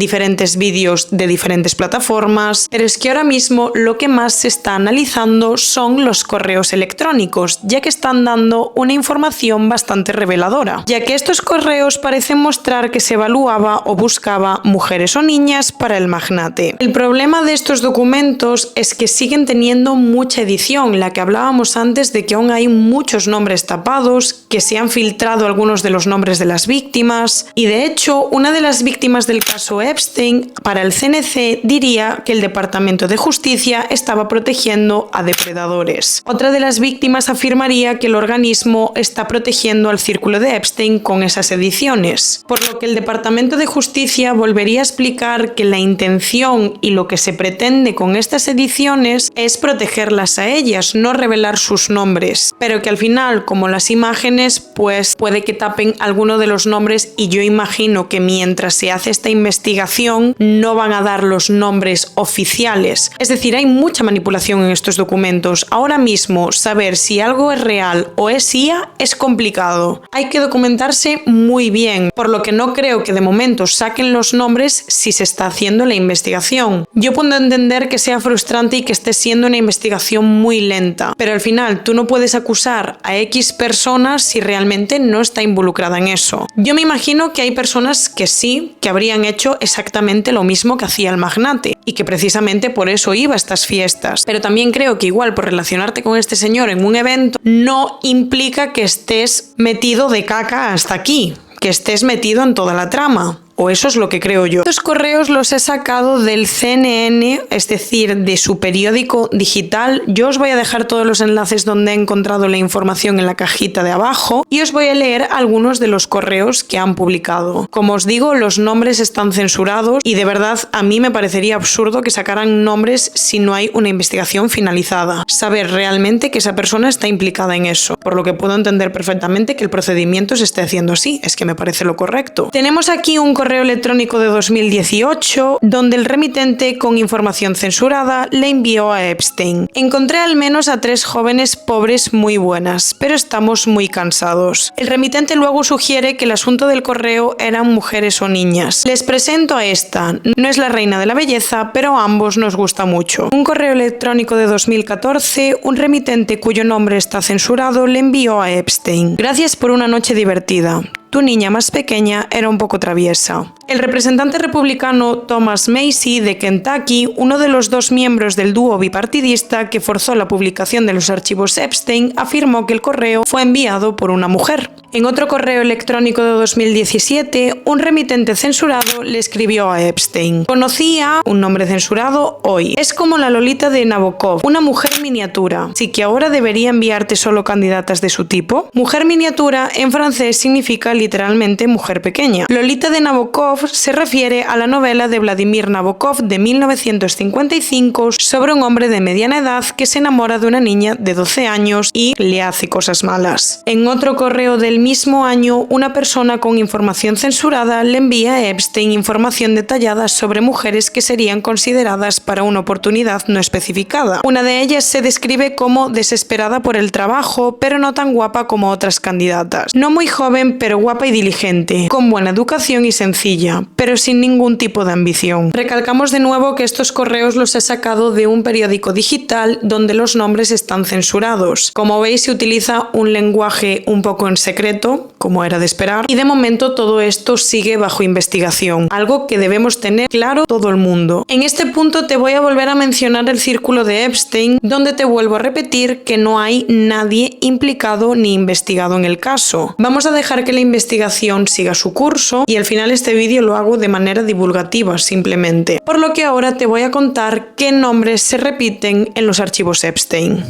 diferentes vídeos de diferentes plataformas. Pero es que ahora mismo lo que más se está analizando son los correos electrónicos, ya que están dando una información bastante reveladora, ya que estos correos parecen mostrar que se evaluaba o buscaba mujeres o niñas para el magnate. El problema de estos documentos es que siguen teniendo mucha edición, la que hablábamos antes de que aún hay muchos nombres tapados, que se han filtrado algunos de los nombres de las víctimas, y de hecho una de las víctimas del caso Epstein para el CNC diría que el Departamento de Justicia estaba protegiendo a depredadores. Otra de las víctimas afirmaría que el organismo está protegiendo al círculo de Epstein con esas ediciones, por lo que el Departamento de Justicia volvería a explicar que la intención y lo que se pretende con estas ediciones es protegerlas a ellas, no revelar sus nombres, pero que al final, como las imágenes, pues puede que tapen alguno de los nombres, y yo imagino que mientras se hace esta investigación no van a dar los nombres oficiales. Es decir, hay mucha manipulación en estos documentos. Ahora mismo saber si algo es real o es IA es complicado. Hay que documentarse muy bien, por lo que no creo que de momento saquen los nombres si se está haciendo la investigación. Yo puedo entender que sea frustrante y que esté siendo una investigación muy lenta, pero al final tú no puedes acusar a X personas si realmente no está involucrada en eso. Yo me imagino que hay personas que sí, que habrían hecho exactamente lo mismo que hacía el magnate y que precisamente por eso iba a estas fiestas, pero también creo que igual por relacionarte con este señor en un evento no implica que estés metido de caca hasta aquí, que estés metido en toda la trama. o eso es lo que creo yo. Estos correos los he sacado del CNN, es decir, de su periódico digital. Yo os voy a dejar todos los enlaces donde he encontrado la información en la cajita de abajo y os voy a leer algunos de los correos que han publicado. Como os digo, los nombres están censurados y de verdad a mí me parecería absurdo que sacaran nombres si no hay una investigación finalizada. Saber realmente que esa persona está implicada en eso, por lo que puedo entender perfectamente que el procedimiento se esté haciendo así, es que me parece lo correcto. Tenemos aquí un correo electrónico de 2018 donde el remitente con información censurada le envió a Epstein. Encontré al menos a 3 jóvenes pobres muy buenas, pero estamos muy cansados. El remitente luego sugiere que el asunto del correo eran mujeres o niñas. Les presento a esta, no es la reina de la belleza, pero a ambos nos gusta mucho. Un correo electrónico de 2014, un remitente cuyo nombre está censurado le envió a Epstein. Gracias por una noche divertida. Tu niña más pequeña era un poco traviesa. El representante republicano Thomas Massie de Kentucky, uno de los 2 miembros del dúo bipartidista que forzó la publicación de los archivos Epstein, afirmó que el correo fue enviado por una mujer. En otro correo electrónico de 2017, un remitente censurado le escribió a Epstein: conocía un nombre censurado hoy. Es como la Lolita de Nabokov, una mujer miniatura. ¿Sí que ahora debería enviarte solo candidatas de su tipo? Mujer miniatura en francés significa literalmente mujer pequeña. Lolita de Nabokov se refiere a la novela de Vladimir Nabokov de 1955 sobre un hombre de mediana edad que se enamora de una niña de 12 años y le hace cosas malas. En otro correo del mismo año, una persona con información censurada le envía a Epstein información detallada sobre mujeres que serían consideradas para una oportunidad no especificada. Una de ellas se describe como desesperada por el trabajo, pero no tan guapa como otras candidatas. No muy joven, pero guapa y diligente, con buena educación y sencilla, pero sin ningún tipo de ambición. Recalcamos de nuevo que estos correos los he sacado de un periódico digital donde los nombres están censurados. Como veis, se utiliza un lenguaje un poco en secreto, como era de esperar, y de momento todo esto sigue bajo investigación, algo que debemos tener claro todo el mundo. En este punto te voy a volver a mencionar el círculo de Epstein, donde te vuelvo a repetir que no hay nadie implicado ni investigado en el caso. Vamos a dejar que la investigación siga su curso y al final este vídeo lo hago de manera divulgativa simplemente, por lo que ahora te voy a contar qué nombres se repiten en los archivos Epstein.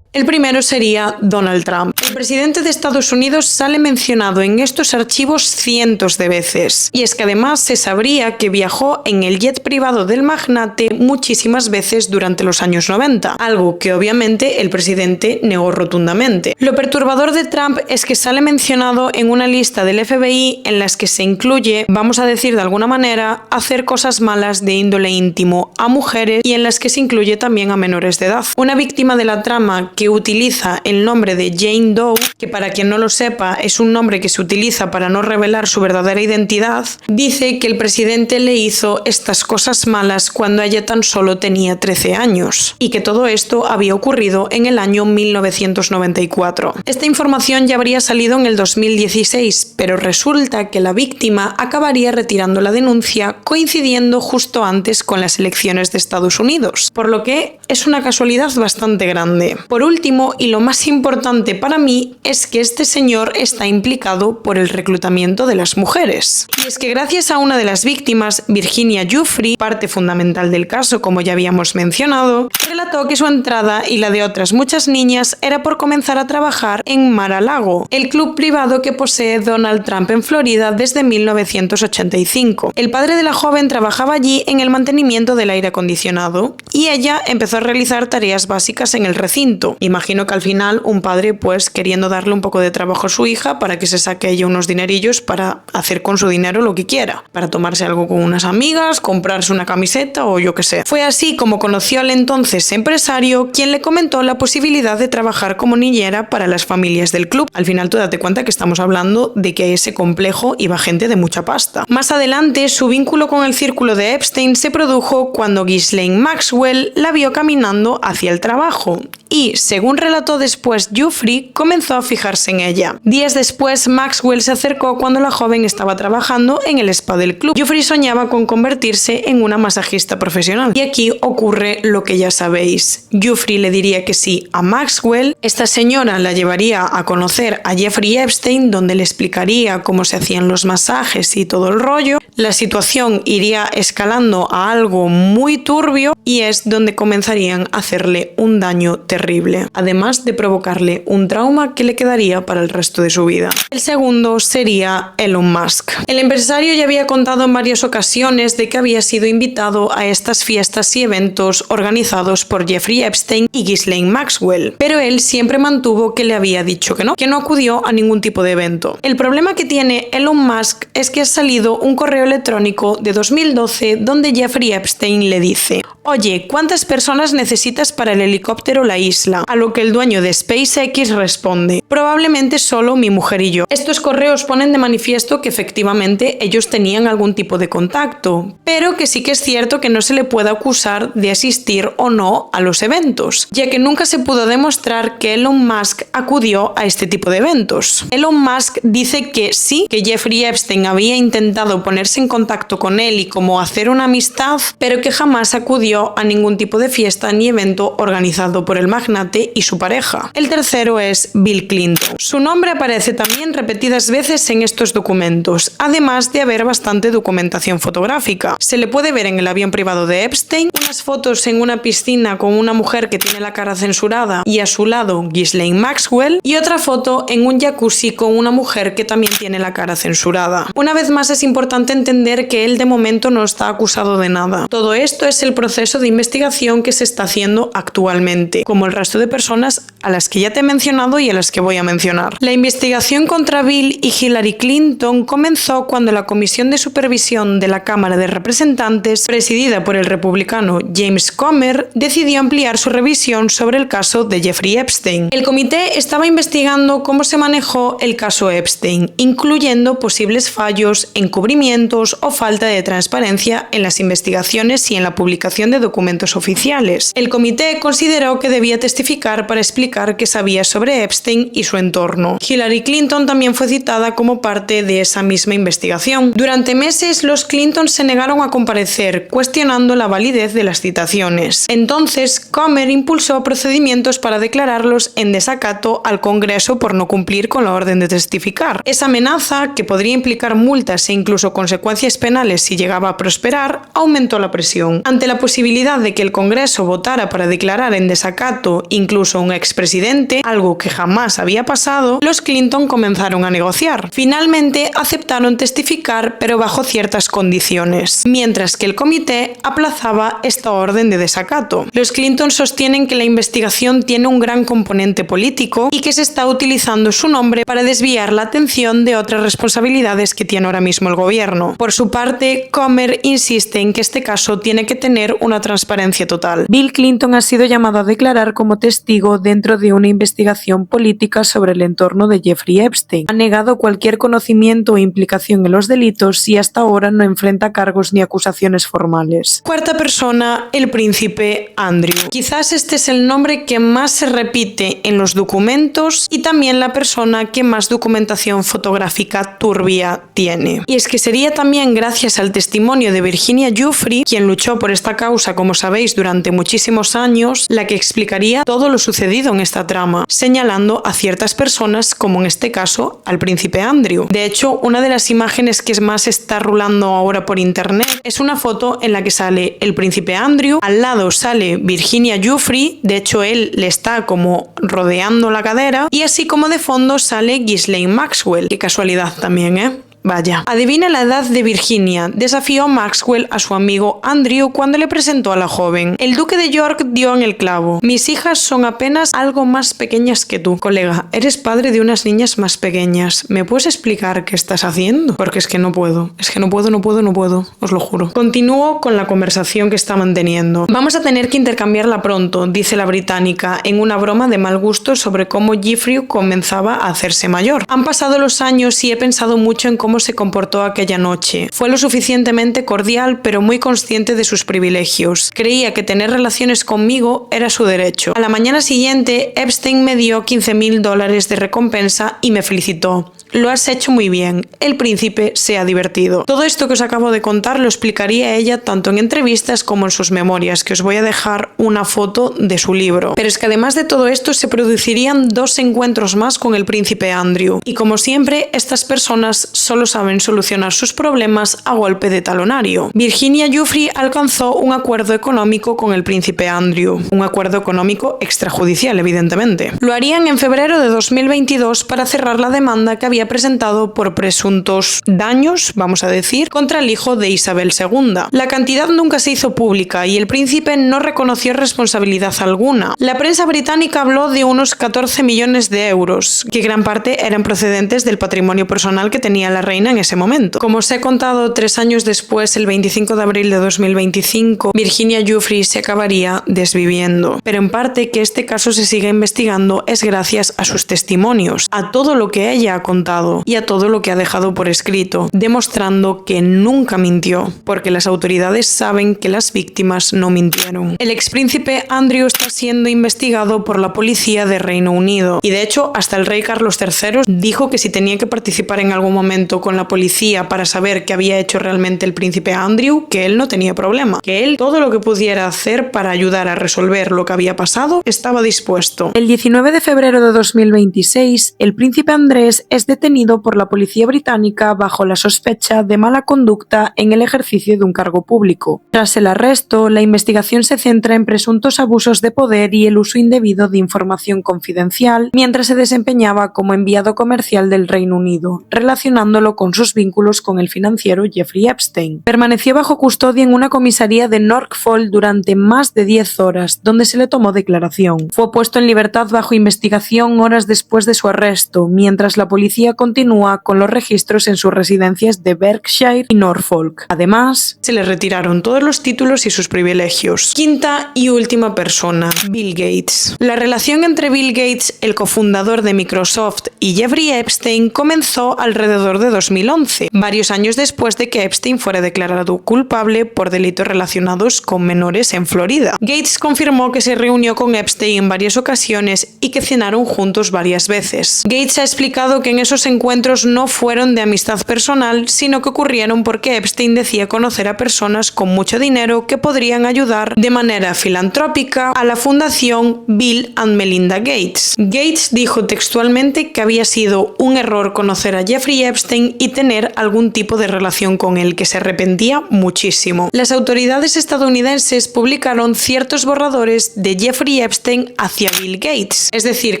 El primero sería Donald Trump. El presidente de Estados Unidos sale mencionado en estos archivos cientos de veces. Y es que además se sabría que viajó en el jet privado del magnate muchísimas veces durante los años 90, algo que obviamente el presidente negó rotundamente. Lo perturbador de Trump es que sale mencionado en una lista del FBI en las que se incluye, vamos a decir de alguna manera, hacer cosas malas de índole íntimo a mujeres y en las que se incluye también a menores de edad. Una víctima de la trama que utiliza el nombre de Jane Doe, que para quien no lo sepa es un nombre que se utiliza para no revelar su verdadera identidad, dice que el presidente le hizo estas cosas malas cuando ella tan solo tenía 13 años y que todo esto había ocurrido en el año 1994. Esta información ya habría salido en el 2016, pero resulta que la víctima acabaría retirando la denuncia coincidiendo justo antes con las elecciones de Estados Unidos, por lo que es una casualidad bastante grande. Por último, y lo más importante para mí, es que este señor está implicado por el reclutamiento de las mujeres. Y es que gracias a una de las víctimas, Virginia Giuffre, parte fundamental del caso como ya habíamos mencionado, relató que su entrada y la de otras muchas niñas era por comenzar a trabajar en Mar-a-Lago, el club privado que posee Donald Trump en Florida desde 1985. El padre de la joven trabajaba allí en el mantenimiento del aire acondicionado y ella empezó a realizar tareas básicas en el recinto. Imagino que al final un padre pues queriendo darle un poco de trabajo a su hija para que se saque ella unos dinerillos para hacer con su dinero lo que quiera, para tomarse algo con unas amigas, comprarse una camiseta o yo qué sé. Fue así como conoció al entonces empresario, quien le comentó la posibilidad de trabajar como niñera para las familias del club. Al final tú date cuenta que estamos hablando de que a ese complejo iba gente de mucha pasta. Más adelante su vínculo con el círculo de Epstein se produjo cuando Ghislaine Maxwell la vio caminando hacia el trabajo y, según relató después Giuffre, comenzó a fijarse en ella. Días después, Maxwell se acercó cuando la joven estaba trabajando en el spa del club. Giuffre soñaba con convertirse en una masajista profesional. Y aquí ocurre lo que ya sabéis. Giuffre le diría que sí a Maxwell, esta señora la llevaría a conocer a Jeffrey Epstein, donde le explicaría cómo se hacían los masajes y todo el rollo. La situación iría escalando a algo muy turbio y es donde comenzarían a hacerle un daño terrible, además de provocarle un trauma que le quedaría para el resto de su vida. El segundo sería Elon Musk. El empresario ya había contado en varias ocasiones de que había sido invitado a estas fiestas y eventos organizados por Jeffrey Epstein y Ghislaine Maxwell, pero él siempre mantuvo que le había dicho que no acudió a ningún tipo de evento. El problema que tiene Elon Musk es que ha salido un correo electrónico de 2012 donde Jeffrey Epstein le dice: oye, ¿cuántas personas necesitas para el helicóptero La Isla? A lo que el dueño de SpaceX responde: probablemente solo mi mujer y yo. Estos correos ponen de manifiesto que efectivamente ellos tenían algún tipo de contacto, pero que sí que es cierto que no se le puede acusar de asistir o no a los eventos, ya que nunca se pudo demostrar que Elon Musk acudió a este tipo de eventos. Elon Musk dice que sí, que Jeffrey Epstein había intentado ponerse en contacto con él y como hacer una amistad, pero que jamás acudió a ningún tipo de fiesta ni evento organizado por el magnate y su pareja. El tercero es Bill Clinton. Su nombre aparece también repetidas veces en estos documentos, además de haber bastante documentación fotográfica. Se le puede ver en el avión privado de Epstein, unas fotos en una piscina con una mujer que tiene la cara censurada y a su lado Ghislaine Maxwell, y otra foto en un jacuzzi con una mujer que también tiene la cara censurada. Una vez más es importante entender que él de momento no está acusado de nada. Todo esto es el proceso de investigación que se está haciendo actualmente, como el resto de personas a las que ya te he mencionado y a las que voy a mencionar. La investigación contra Bill y Hillary Clinton comenzó cuando la Comisión de Supervisión de la Cámara de Representantes, presidida por el republicano James Comer, decidió ampliar su revisión sobre el caso de Jeffrey Epstein. El comité estaba investigando cómo se manejó el caso Epstein, incluyendo posibles fallos, encubrimientos o falta de transparencia en las investigaciones y en la publicación de documentos oficiales. El comité consideró que debía testificar para explicar qué sabía sobre Epstein y su entorno. Hillary Clinton también fue citada como parte de esa misma investigación. Durante meses, los Clinton se negaron a comparecer, cuestionando la validez de las citaciones. Entonces, Comer impulsó procedimientos para declararlos en desacato al Congreso por no cumplir con la orden de testificar. Esa amenaza, que podría implicar multas e incluso consecuencias penales si llegaba a prosperar, aumentó la presión. Ante la posibilidad de que el Congreso votara para declarar en desacato incluso a un expresidente, algo que jamás había pasado, los Clinton comenzaron a negociar. Finalmente aceptaron testificar, pero bajo ciertas condiciones, mientras que el comité aplazaba esta orden de desacato. Los Clinton sostienen que la investigación tiene un gran componente político y que se está utilizando su nombre para desviar la atención de otras responsabilidades que tiene ahora mismo el gobierno. Por su parte, Comer insiste en que este caso tiene que tener una transparencia total. Bill Clinton ha sido llamado a declarar como testigo dentro de una investigación política sobre el entorno de Jeffrey Epstein. Ha negado cualquier conocimiento o implicación en los delitos y hasta ahora no enfrenta cargos ni acusaciones formales. Cuarta persona, el príncipe Andrew. Quizás este es el nombre que más se repite en los documentos y también la persona que más documentación fotográfica turbia tiene. Y es que sería también gracias al testimonio de Virginia Giuffre, quien luchó por esta causa, como sabéis, durante muchísimos años, la que explicaría todo lo sucedido en esta trama, señalando a ciertas personas, como en este caso al príncipe Andrew. De hecho, una de las imágenes que más está rulando ahora por internet es una foto en la que sale el príncipe Andrew, al lado sale Virginia Giuffre, de hecho él le está como rodeando la cadera, y así como de fondo sale Ghislaine Maxwell. Qué casualidad también, ¿eh? Vaya. Adivina la edad de Virginia. Desafió Maxwell a su amigo Andrew cuando le presentó a la joven. El duque de York dio en el clavo. Mis hijas son apenas algo más pequeñas que tú. Colega, eres padre de unas niñas más pequeñas. ¿Me puedes explicar qué estás haciendo? Porque es que no puedo. Es que no puedo. Os lo juro. Continúo con la conversación que está manteniendo. Vamos a tener que intercambiarla pronto, dice la británica, en una broma de mal gusto sobre cómo Jeffrey comenzaba a hacerse mayor. Han pasado los años y he pensado mucho en cómo cómo se comportó aquella noche. Fue lo suficientemente cordial, pero muy consciente de sus privilegios. Creía que tener relaciones conmigo era su derecho. A la mañana siguiente, Epstein me dio $15,000 de recompensa y me felicitó. Lo has hecho muy bien. El príncipe se ha divertido. Todo esto que os acabo de contar lo explicaría ella tanto en entrevistas como en sus memorias, que os voy a dejar una foto de su libro. Pero es que además de todo esto se producirían 2 encuentros más con el príncipe Andrew. Y como siempre, estas personas solo saben solucionar sus problemas a golpe de talonario. Virginia Giuffre alcanzó un acuerdo económico con el príncipe Andrew. Un acuerdo económico extrajudicial, evidentemente. Lo harían en febrero de 2022 para cerrar la demanda que había presentado por presuntos daños, vamos a decir, contra el hijo de Isabel II. La cantidad nunca se hizo pública y el príncipe no reconoció responsabilidad alguna. La prensa británica habló de unos 14 millones de euros, que gran parte eran procedentes del patrimonio personal que tenía la reina en ese momento. Como os he contado, 3 años después, el 25 de abril de 2025, Virginia Giuffre se acabaría desviviendo. Pero en parte que este caso se siga investigando es gracias a sus testimonios, a todo lo que ella ha contado y a todo lo que ha dejado por escrito, demostrando que nunca mintió, porque las autoridades saben que las víctimas no mintieron. El expríncipe Andrew está siendo investigado por la policía de Reino Unido y de hecho hasta el rey Carlos III dijo que si tenía que participar en algún momento con la policía para saber qué había hecho realmente el príncipe Andrew, que él no tenía problema, que él todo lo que pudiera hacer para ayudar a resolver lo que había pasado estaba dispuesto. El 19 de febrero de 2026, el príncipe Andrés es detenido por la policía británica bajo la sospecha de mala conducta en el ejercicio de un cargo público. Tras el arresto, la investigación se centra en presuntos abusos de poder y el uso indebido de información confidencial mientras se desempeñaba como enviado comercial del Reino Unido, relacionándolo con sus vínculos con el financiero Jeffrey Epstein. Permaneció bajo custodia en una comisaría de Norfolk durante más de 10 horas, donde se le tomó declaración. Fue puesto en libertad bajo investigación horas después de su arresto, mientras la policía continúa con los registros en sus residencias de Berkshire y Norfolk. Además, se le retiraron todos los títulos y sus privilegios. Quinta y última persona, Bill Gates. La relación entre Bill Gates, el cofundador de Microsoft, y Jeffrey Epstein comenzó alrededor de 2011, varios años después de que Epstein fuera declarado culpable por delitos relacionados con menores en Florida. Gates confirmó que se reunió con Epstein en varias ocasiones y que cenaron juntos varias veces. Gates ha explicado que en esos encuentros no fueron de amistad personal, sino que ocurrieron porque Epstein decía conocer a personas con mucho dinero que podrían ayudar de manera filantrópica a la fundación Bill and Melinda Gates. Gates dijo textualmente que había sido un error conocer a Jeffrey Epstein y tener algún tipo de relación con él, que se arrepentía muchísimo. Las autoridades estadounidenses publicaron ciertos borradores de Jeffrey Epstein hacia Bill Gates, es decir,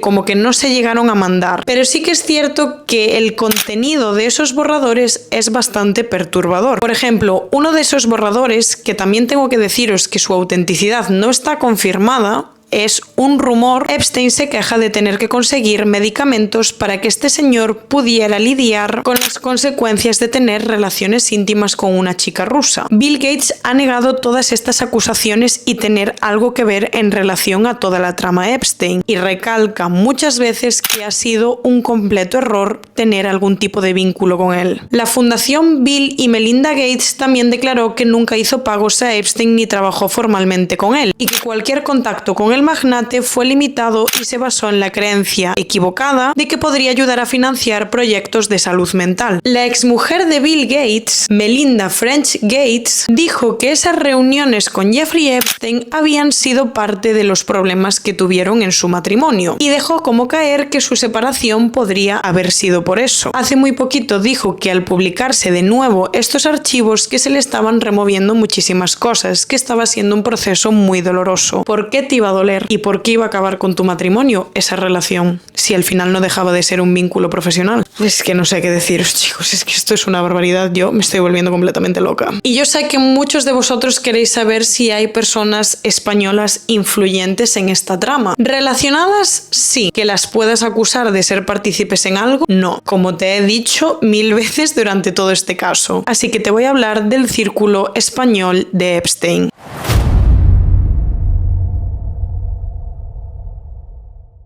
como que no se llegaron a mandar, pero sí que es cierto que el contenido de esos borradores es bastante perturbador. Por ejemplo, uno de esos borradores, que también tengo que deciros que su autenticidad no está confirmada, es un rumor. Epstein se queja de tener que conseguir medicamentos para que este señor pudiera lidiar con las consecuencias de tener relaciones íntimas con una chica rusa. Bill Gates ha negado todas estas acusaciones y tener algo que ver en relación a toda la trama Epstein, y recalca muchas veces que ha sido un completo error tener algún tipo de vínculo con él. La fundación Bill y Melinda Gates también declaró que nunca hizo pagos a Epstein ni trabajó formalmente con él, y que cualquier contacto con el magnate fue limitado y se basó en la creencia equivocada de que podría ayudar a financiar proyectos de salud mental. La exmujer de Bill Gates, Melinda French Gates, dijo que esas reuniones con Jeffrey Epstein habían sido parte de los problemas que tuvieron en su matrimonio, y dejó como caer que su separación podría haber sido por eso. Hace muy poquito dijo que al publicarse de nuevo estos archivos que se le estaban removiendo muchísimas cosas, que estaba siendo un proceso muy doloroso. ¿Por qué te iba a doler? ¿Y por qué iba a acabar con tu matrimonio esa relación si al final no dejaba de ser un vínculo profesional? Es que no sé qué deciros, chicos, es que esto es una barbaridad. Yo me estoy volviendo completamente loca. Y yo sé que muchos de vosotros queréis saber si hay personas españolas influyentes en esta trama. ¿Relacionadas? Sí. ¿Que las puedas acusar de ser partícipes en algo? No. Como te he dicho 1000 veces durante todo este caso. Así que te voy a hablar del círculo español de Epstein.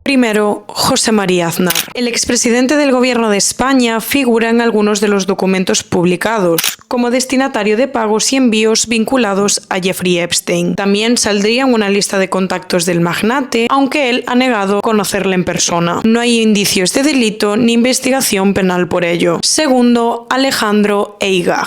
Primero, José María Aznar. El expresidente del Gobierno de España figura en algunos de los documentos publicados como destinatario de pagos y envíos vinculados a Jeffrey Epstein. También saldría en una lista de contactos del magnate, aunque él ha negado conocerle en persona. No hay indicios de delito ni investigación penal por ello. Segundo, Alejandro Eigag.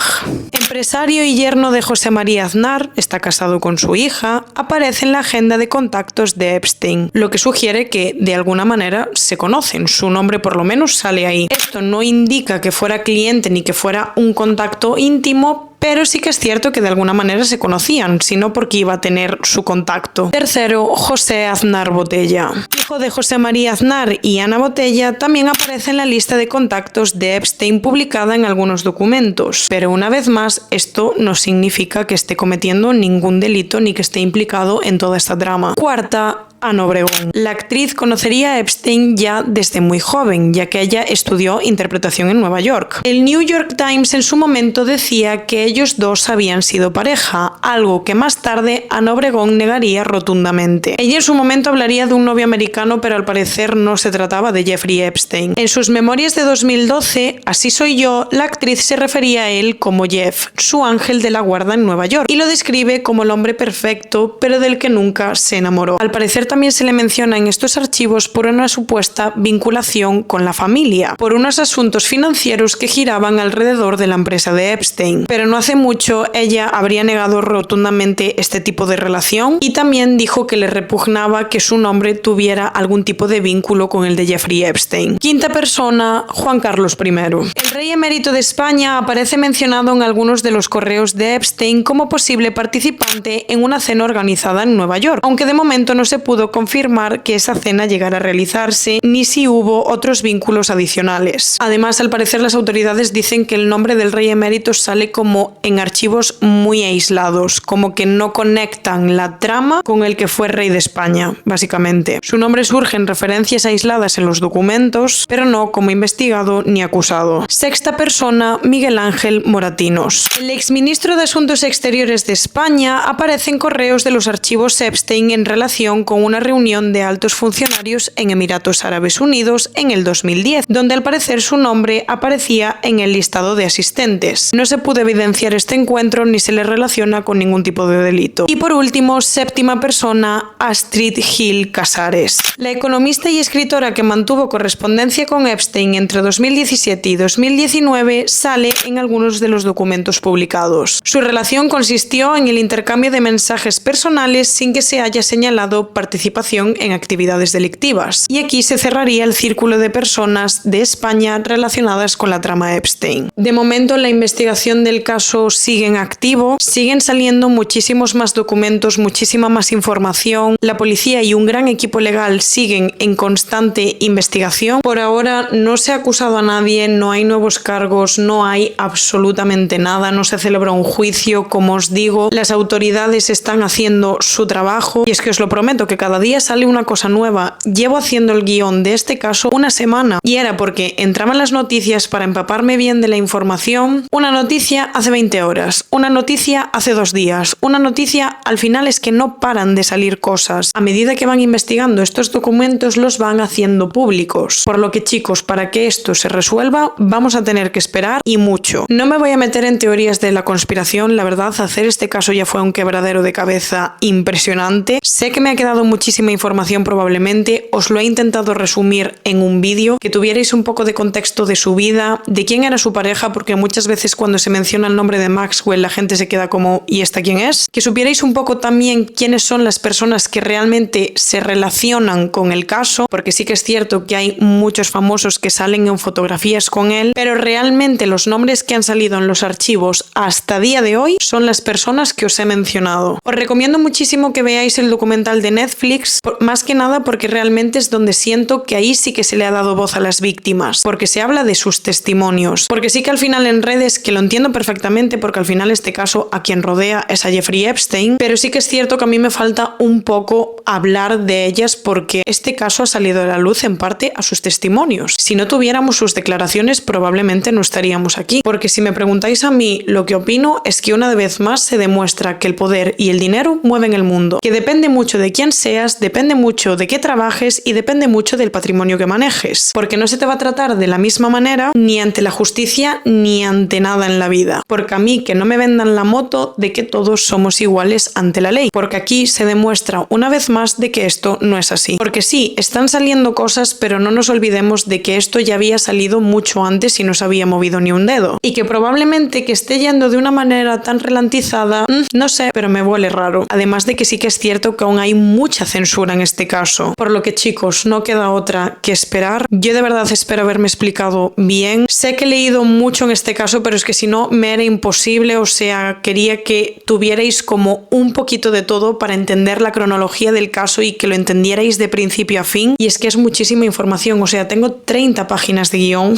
Empresario y yerno de José María Aznar, está casado con su hija, aparece en la agenda de contactos de Epstein, lo que sugiere que de alguna manera se conocen, su nombre por lo menos sale ahí. Esto no indica que fuera cliente ni que fuera un contacto íntimo, pero sí que es cierto que de alguna manera se conocían, sino porque iba a tener su contacto. Tercero, José Aznar Botella. Hijo de José María Aznar y Ana Botella, también aparece en la lista de contactos de Epstein publicada en algunos documentos. Pero una vez más, esto no significa que esté cometiendo ningún delito ni que esté implicado en toda esta trama. Cuarta, Ana Obregón. La actriz conocería a Epstein ya desde muy joven, ya que ella estudió interpretación en Nueva York. El New York Times en su momento decía que ellos dos habían sido pareja, algo que más tarde Ana Obregón negaría rotundamente. Ella en su momento hablaría de un novio americano, pero al parecer no se trataba de Jeffrey Epstein. En sus memorias de 2012, Así soy yo, la actriz se refería a él como Jeff, su ángel de la guarda en Nueva York, y lo describe como el hombre perfecto, pero del que nunca se enamoró. Al parecer también se le menciona en estos archivos por una supuesta vinculación con la familia, por unos asuntos financieros que giraban alrededor de la empresa de Epstein. Pero no hace mucho ella habría negado rotundamente este tipo de relación y también dijo que le repugnaba que su nombre tuviera algún tipo de vínculo con el de Jeffrey Epstein. Quinta persona, Juan Carlos I. El rey emérito de España aparece mencionado en algunos de los correos de Epstein como posible participante en una cena organizada en Nueva York, aunque de momento no se pudo confirmar que esa cena llegara a realizarse ni si hubo otros vínculos adicionales. Además, al parecer las autoridades dicen que el nombre del rey emérito sale como en archivos muy aislados, como que no conectan la trama con el que fue rey de España, básicamente. Su nombre surge en referencias aisladas en los documentos, pero no como investigado ni acusado. Sexta persona, Miguel Ángel Moratinos. El exministro de Asuntos Exteriores de España aparece en correos de los archivos Epstein en relación con una reunión de altos funcionarios en Emiratos Árabes Unidos en el 2010, donde al parecer su nombre aparecía en el listado de asistentes. No se pudo evidenciar este encuentro ni se le relaciona con ningún tipo de delito. Y por último, séptima persona, Astrid Gil Casares. La economista y escritora que mantuvo correspondencia con Epstein entre 2017 y 2019 sale en algunos de los documentos publicados. Su relación consistió en el intercambio de mensajes personales sin que se haya señalado participación en actividades delictivas. Y aquí se cerraría el círculo de personas de España relacionadas con la trama Epstein. De momento, la investigación del caso sigue en activo, siguen saliendo muchísimos más documentos, muchísima más información. La policía y un gran equipo legal siguen en constante investigación. Por ahora no se ha acusado a nadie, no hay nuevos cargos, no hay absolutamente nada, no se celebra un juicio. Como os digo, las autoridades están haciendo su trabajo y es que os lo prometo que cada día sale una cosa nueva. Llevo haciendo el guión de este caso una semana y era porque entraban las noticias para empaparme bien de la información. Una noticia hace 20 horas, una noticia hace 2 días, una noticia al final es que no paran de salir cosas. A medida que van investigando estos documentos los van haciendo públicos. Por lo que chicos, para que esto se resuelva vamos a tener que esperar y mucho. No me voy a meter en teorías de la conspiración, la verdad hacer este caso ya fue un quebradero de cabeza impresionante. Sé que me ha quedado muchísima información probablemente, os lo he intentado resumir en un vídeo, que tuvierais un poco de contexto de su vida, de quién era su pareja, porque muchas veces cuando se menciona el nombre de Maxwell la gente se queda como ¿y esta quién es? Que supierais un poco también quiénes son las personas que realmente se relacionan con el caso, porque sí que es cierto que hay muchos famosos que salen en fotografías con él, pero realmente los nombres que han salido en los archivos hasta día de hoy son las personas que os he mencionado. Os recomiendo muchísimo que veáis el documental de Netflix, más que nada porque realmente es donde siento que ahí sí que se le ha dado voz a las víctimas, porque se habla de sus testimonios, porque sí que al final en redes, que lo entiendo perfectamente, directamente, porque al final este caso a quien rodea es a Jeffrey Epstein, pero sí que es cierto que a mí me falta un poco hablar de ellas porque este caso ha salido a la luz en parte a sus testimonios. Si no tuviéramos sus declaraciones probablemente no estaríamos aquí, porque si me preguntáis a mí lo que opino es que una vez más se demuestra que el poder y el dinero mueven el mundo, que depende mucho de quién seas, depende mucho de qué trabajes y depende mucho del patrimonio que manejes, porque no se te va a tratar de la misma manera ni ante la justicia ni ante nada en la vida, porque a mí que no me vendan la moto de que todos somos iguales ante la ley, porque aquí se demuestra una vez más de que esto no es así, porque sí, están saliendo cosas, pero no nos olvidemos de que esto ya había salido mucho antes y no se había movido ni un dedo, y que probablemente que esté yendo de una manera tan ralentizada, no sé, pero me huele raro, además de que sí que es cierto que aún hay mucha censura en este caso, por lo que chicos, no queda otra que esperar. Yo de verdad espero haberme explicado bien, sé que he leído mucho en este caso, pero es que si no me era imposible, o sea, quería que tuvierais como un poquito de todo para entender la cronología del caso y que lo entendierais de principio a fin, y es que es muchísima información, o sea, tengo 30 páginas de guión.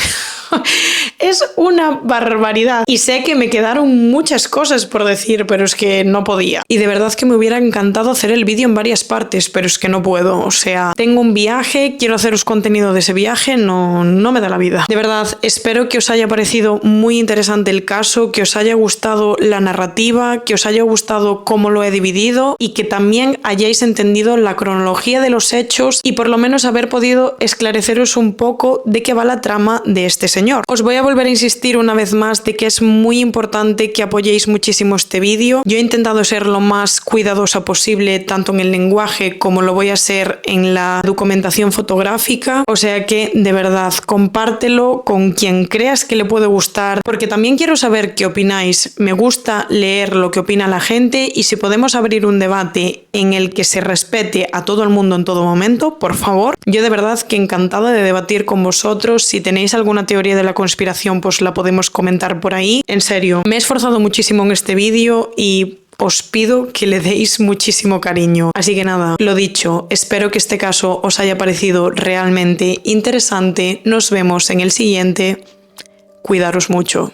Es una barbaridad y sé que me quedaron muchas cosas por decir, pero es que no podía, y de verdad que me hubiera encantado hacer el vídeo en varias partes, pero es que no puedo, o sea, tengo un viaje, quiero haceros contenido de ese viaje, no me da la vida. De verdad, espero que os haya parecido muy interesante el caso, que os haya gustado la narrativa, que os haya gustado cómo lo he dividido y que también hayáis entendido la cronología de los hechos y por lo menos haber podido esclareceros un poco de qué va la trama de este señor. Os voy a volver a insistir una vez más de que es muy importante que apoyéis muchísimo este vídeo. Yo he intentado ser lo más cuidadosa posible tanto en el lenguaje como lo voy a ser en la documentación fotográfica, o sea que de verdad compártelo con quien creas que le puede gustar, porque también quiero saber qué opináis. Me gusta leer lo que opina la gente y si podemos abrir un debate en el que se respete a todo el mundo en todo momento, por favor. Yo de verdad que encantada de debatir con vosotros. Si tenéis alguna teoría de la conspiración, pues la podemos comentar por ahí. En serio, me he esforzado muchísimo en este vídeo y os pido que le deis muchísimo cariño. Así que nada, lo dicho, espero que este caso os haya parecido realmente interesante. Nos vemos en el siguiente. Cuidaros mucho.